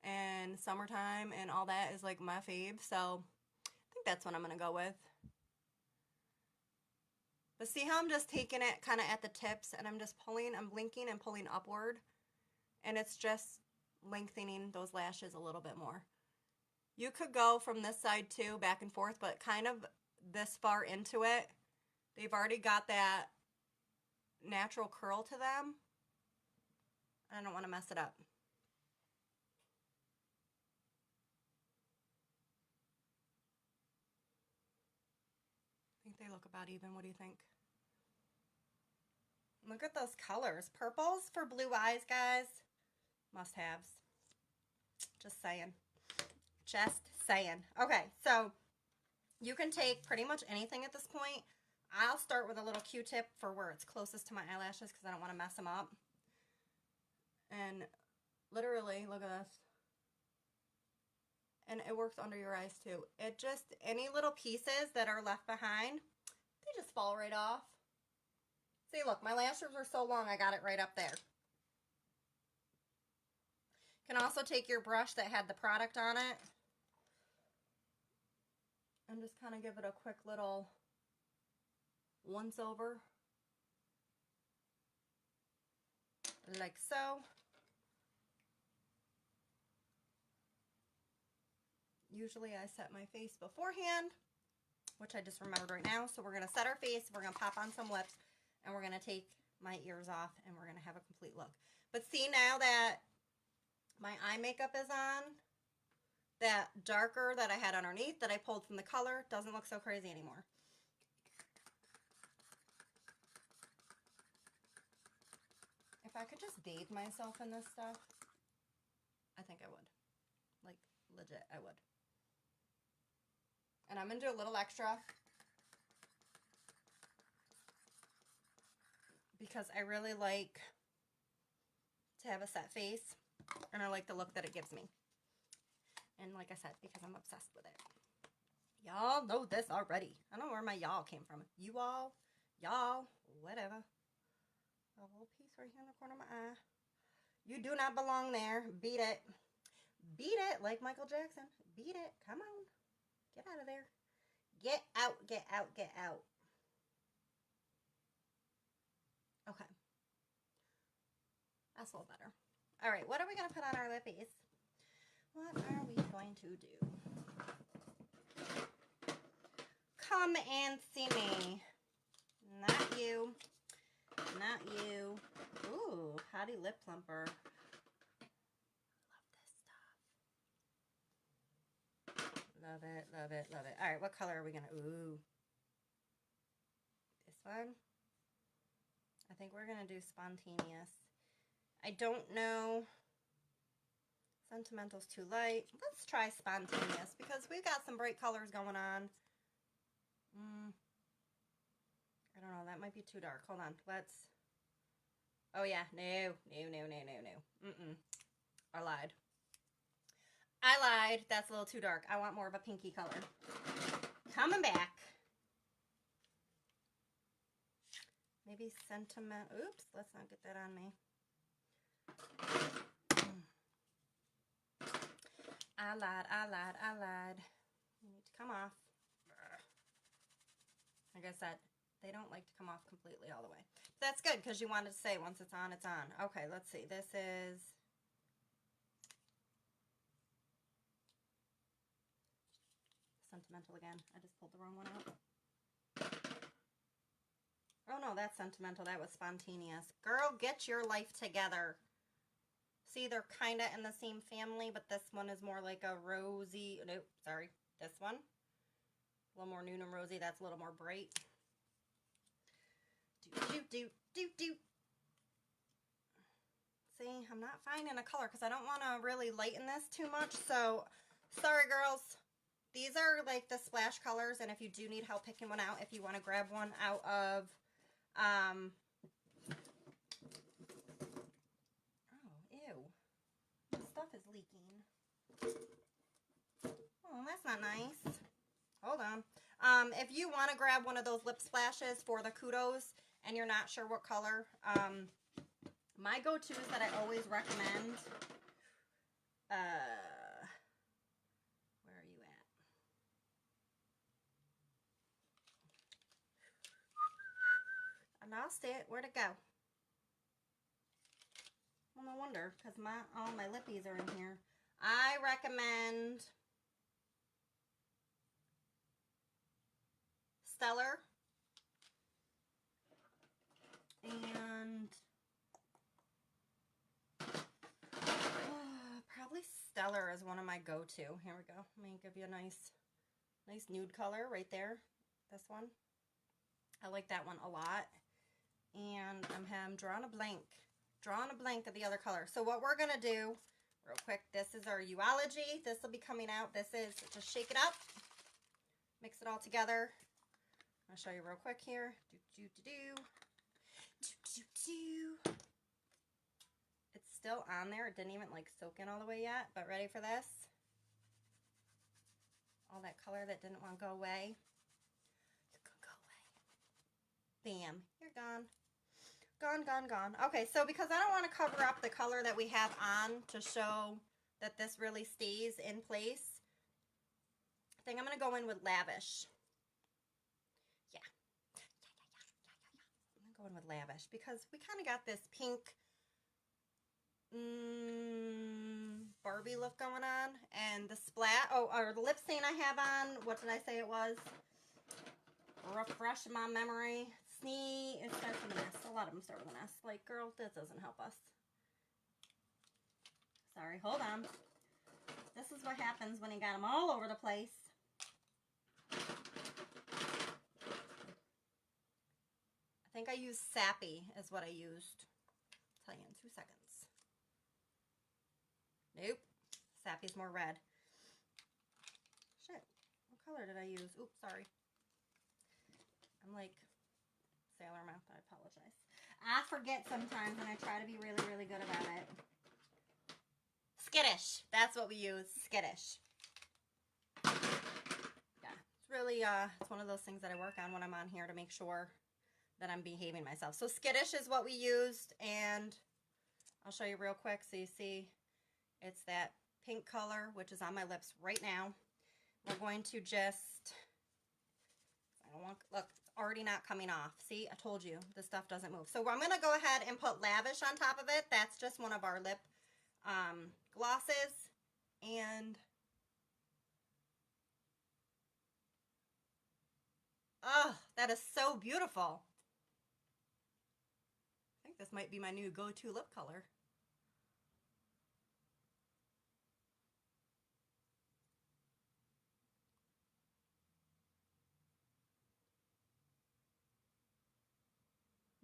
and summertime and all that is like my fave. So I think that's what I'm going to go with. But see how I'm just taking it kind of at the tips, and I'm blinking and pulling upward, and it's just lengthening those lashes a little bit more. You could go from this side too, back and forth, but kind of this far into it, they've already got that natural curl to them. I don't want to mess it up. I think they look about even. What do you think? Look at those colors. Purples for blue eyes, guys. Must-haves. Just saying. Just saying. Okay, so you can take pretty much anything at this point. I'll start with a little Q-tip for where it's closest to my eyelashes because I don't want to mess them up. And literally, look at this. And it works under your eyes too. It just, any little pieces that are left behind, they just fall right off. See, look, my lashes are so long, I got it right up there. You can also take your brush that had the product on it and just kind of give it a quick little once over, like so. Usually I set my face beforehand, which I just remembered right now. So we're going to set our face, we're going to pop on some lips, and we're going to take my ears off, and we're going to have a complete look. But see, now that my eye makeup is on, that darker that I had underneath that I pulled from the color doesn't look so crazy anymore. If I could just bathe myself in this stuff, I think I would. Like, legit, I would. And I'm going to do a little extra because I really like to have a set face, and I like the look that it gives me. And like I said, because I'm obsessed with it. Y'all know this already. I don't know where my y'all came from. You all, y'all, whatever. A little piece right here in the corner of my eye. You do not belong there. Beat it. Beat it like Michael Jackson. Beat it. Come on. Get out of there. Get out, get out, get out. Okay. That's a little better. All right, what are we going to put on our lippies? What are we going to do? Come and see me. Not you. Not you. Ooh, Hottie Lip Plumper. Love it, love it, love it. All right, what color are we going to... Ooh. This one? I think we're going to do Spontaneous. I don't know. Sentimental's too light. Let's try Spontaneous because we've got some bright colors going on. I don't know. That might be too dark. Hold on. Let's... Oh, yeah. No. I lied. That's a little too dark. I want more of a pinky color. Coming back. Maybe Sentiment. Oops. Let's not get that on me. I lied. You need to come off. Like I said, they don't like to come off completely all the way. That's good because you wanted to say once it's on, it's on. Okay, let's see. This is... Sentimental again. I just pulled the wrong one out. Oh no, that's Sentimental. That was Spontaneous. Girl, get your life together. See, they're kind of in the same family, but this one is more like a rosy... Nope, sorry. This one. A little more nude and rosy. That's a little more bright. Do. See, I'm not finding a color because I don't want to really lighten this too much. So, sorry, girls. These are like the splash colors, and if you do need help picking one out, if you want to grab one out of... Oh, ew. The stuff is leaking. Oh, that's not nice. Hold on. If you want to grab one of those lip splashes for the kudos and you're not sure what color, my go-tos that I always recommend, where are you at? I lost it. Where'd it go? Well, no wonder, because all my lippies are in here. I recommend Stellar and probably Stellar is one of my go-to. Here we go. Let me give you a nice nude color right there. This one. I like that one a lot. And I'm drawing a blank. Drawing a blank of the other color. So what we're going to do, real quick, this is our Uology. This will be coming out. This is, just shake it up. Mix it all together. I'll show you real quick here. It's still on there. It didn't even like soak in all the way yet, but ready for this? All that color that didn't want to go away. You can go away. Bam. You're gone. Gone. Okay, so because I don't want to cover up the color that we have on to show that this really stays in place, I think I'm going to go in with Lavish. Yeah. going with Lavish because we kind of got this pink Barbie look going on. And the splat, or the lip stain I have on, what did I say it was? Refresh my memory. It starts with an S. A lot of them start with an S. Like, girl, that doesn't help us. Sorry, hold on. This is what happens when you got them all over the place. I think I used Sappy is what I used. I'll tell you in 2 seconds. Nope. Sappy's more red. Shit. What color did I use? Oops, sorry. I'm like Sailor Mouth. I apologize. I forget sometimes and I try to be really, really good about it. Skittish. That's what we use. Skittish. Yeah. It's really, it's one of those things that I work on when I'm on here to make sure that I'm behaving myself. So Skittish is what we used, and I'll show you real quick so you see it's that pink color, which is on my lips right now. We're going to just, I don't want, look, it's already not coming off. See, I told you, this stuff doesn't move. So I'm going to go ahead and put Lavish on top of it. That's just one of our lip glosses, and oh, that is so beautiful. I think this might be my new go-to lip color.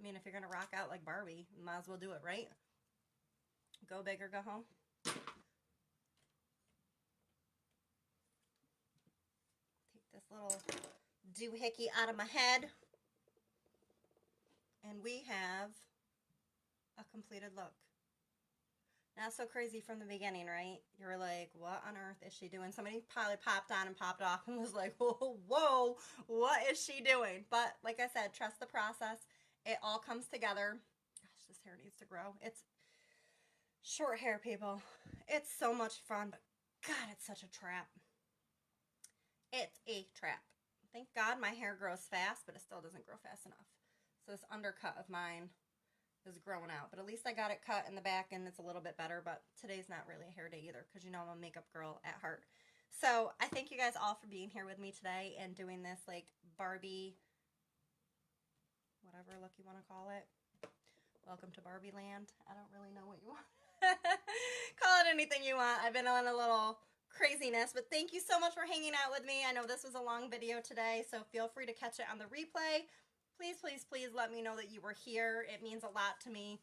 I mean, if you're gonna rock out like Barbie, you might as well do it, right? Go big or go home. Take this little doohickey out of my head. And we have a completed look. Not so crazy from the beginning, right? You were like, what on earth is she doing? Somebody probably popped on and popped off and was like, whoa, whoa, what is she doing? But like I said, trust the process. It all comes together. Gosh, this hair needs to grow. It's short hair, people. It's so much fun, but God, it's such a trap. It's a trap. Thank God my hair grows fast, but it still doesn't grow fast enough. So this undercut of mine is growing out, but at least I got it cut in the back and it's a little bit better. But today's not really a hair day either, because you know I'm a makeup girl at heart. So I thank you guys all for being here with me today and doing this like Barbie, whatever look you want to call it. Welcome to Barbie land. I don't really know what you want. Call it anything you want. I've been on a little craziness, but thank you so much for hanging out with me. I know this was a long video today, so feel free to catch it on the replay. Please, please, please let me know that you were here. It means a lot to me.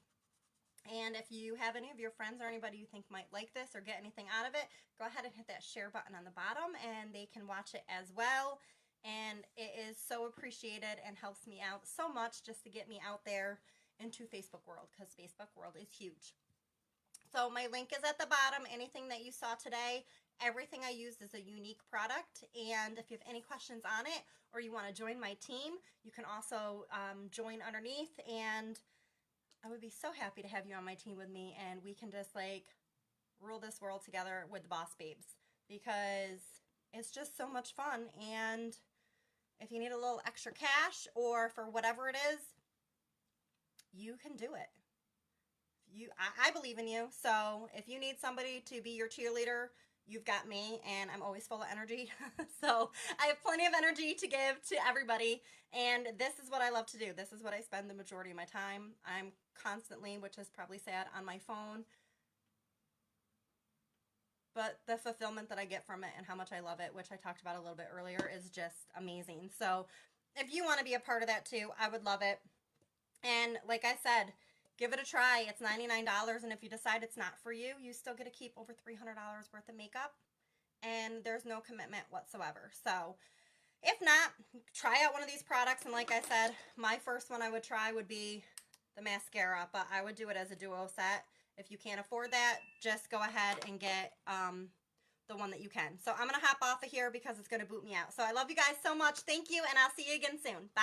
And if you have any of your friends or anybody you think might like this or get anything out of it, go ahead and hit that share button on the bottom and they can watch it as well. And it is so appreciated and helps me out so much just to get me out there into Facebook world, because Facebook world is huge. So my link is at the bottom. Anything that you saw today, everything I used is a unique product. And if you have any questions on it or you want to join my team, you can also join underneath. And I would be so happy to have you on my team with me. And we can just like rule this world together with the Boss Babes, because it's just so much fun. And if you need a little extra cash or for whatever it is, you can do it. I believe in you. So if you need somebody to be your cheerleader, you've got me, and I'm always full of energy. So I have plenty of energy to give to everybody, and this is what I love to do. This is what I spend the majority of my time. I'm constantly, which is probably sad, on my phone, but the fulfillment that I get from it and how much I love it, which I talked about a little bit earlier, is just amazing. So if you want to be a part of that too, I would love it. And like I said, give it a try. It's $99, and if you decide it's not for you, you still get to keep over $300 worth of makeup, and there's no commitment whatsoever. So if not, try out one of these products, and like I said, my first one I would try would be the mascara, but I would do it as a duo set. If you can't afford that, just go ahead and get the one that you can. So I'm going to hop off of here because it's going to boot me out. So I love you guys so much. Thank you, and I'll see you again soon. Bye.